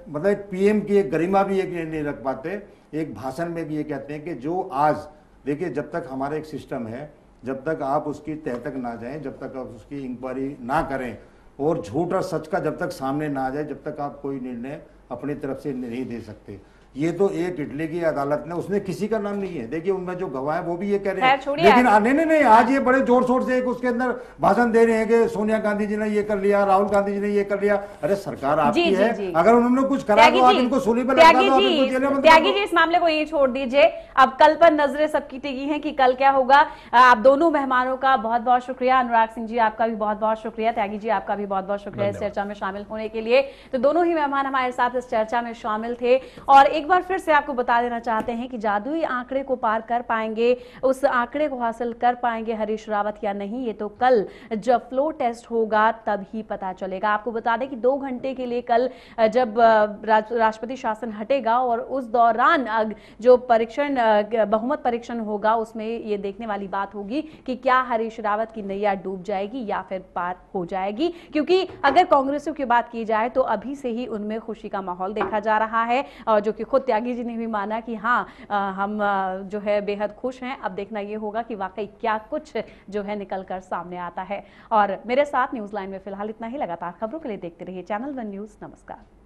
मतलब एक पीएम की एक गरिमा भी एक नहीं रख पाते। एक भाषण में भी ये कहते हैं कि जो आज देखिए जब तक हमारा एक सिस्टम है, जब तक आप उसकी तह तक ना जाएं, जब तक आप उसकी इंक्वायरी ना करें और झूठ और सच का जब तक सामने ना आ जाए, जब तक आप कोई निर्णय अपनी तरफ से नहीं दे सकते। ये तो एक इटली की अदालत ने, उसने किसी का नाम नहीं है, देखिए उनमें जो गवाह है वो भी ये कह रहे हैं, लेकिन नहीं आज ये बड़े जोर शोर से एक उसके अंदर भाषण दे रहे हैं कि सोनिया गांधी जी ने ये कर लिया, राहुल गांधी जी ने ये कर लिया। अरे सरकार आपकी है, अगर उन्होंने कुछ करा तो आप इनको सूली पर लगा दो। त्यागी जी इस मामले को यही छोड़ दीजिए, अब कल पर नजरें सबकी टिकी हैं कि कल क्या होगा। आप दोनों मेहमानों का बहुत बहुत शुक्रिया, अनुराग सिंह जी आपका भी बहुत बहुत शुक्रिया, त्यागी जी आपका भी बहुत बहुत शुक्रिया इस चर्चा में शामिल होने के लिए। तो दोनों ही मेहमान हमारे साथ इस चर्चा में शामिल थे और एक बार फिर से आपको बता देना चाहते हैं कि जादुई आंकड़े को पार कर पाएंगे, उस आंकड़े को हासिल कर पाएंगे हरीश रावत या नहीं, ये तो कल जब फ्लो टेस्ट होगा तब ही पता चलेगा। आपको बता दें कि 2 घंटे के लिए कल जब राष्ट्रपति शासन हटेगा और उस दौरान जो परीक्षण बहुमत परीक्षण होगा उसमें ये देखने वाली बात होगी कि क्या हरीश रावत की नैया डूब जाएगी या फिर पार हो जाएगी। क्योंकि अगर कांग्रेसियों की बात की जाए तो अभी से ही उनमें खुशी का माहौल देखा जा रहा है, जो कि खुद त्यागी जी ने भी माना कि हाँ हम जो है बेहद खुश हैं। अब देखना ये होगा कि वाकई क्या कुछ जो है निकल कर सामने आता है। और मेरे साथ न्यूज़ लाइन में फिलहाल इतना ही। लगातार खबरों के लिए देखते रहिए चैनल 1 न्यूज़। नमस्कार।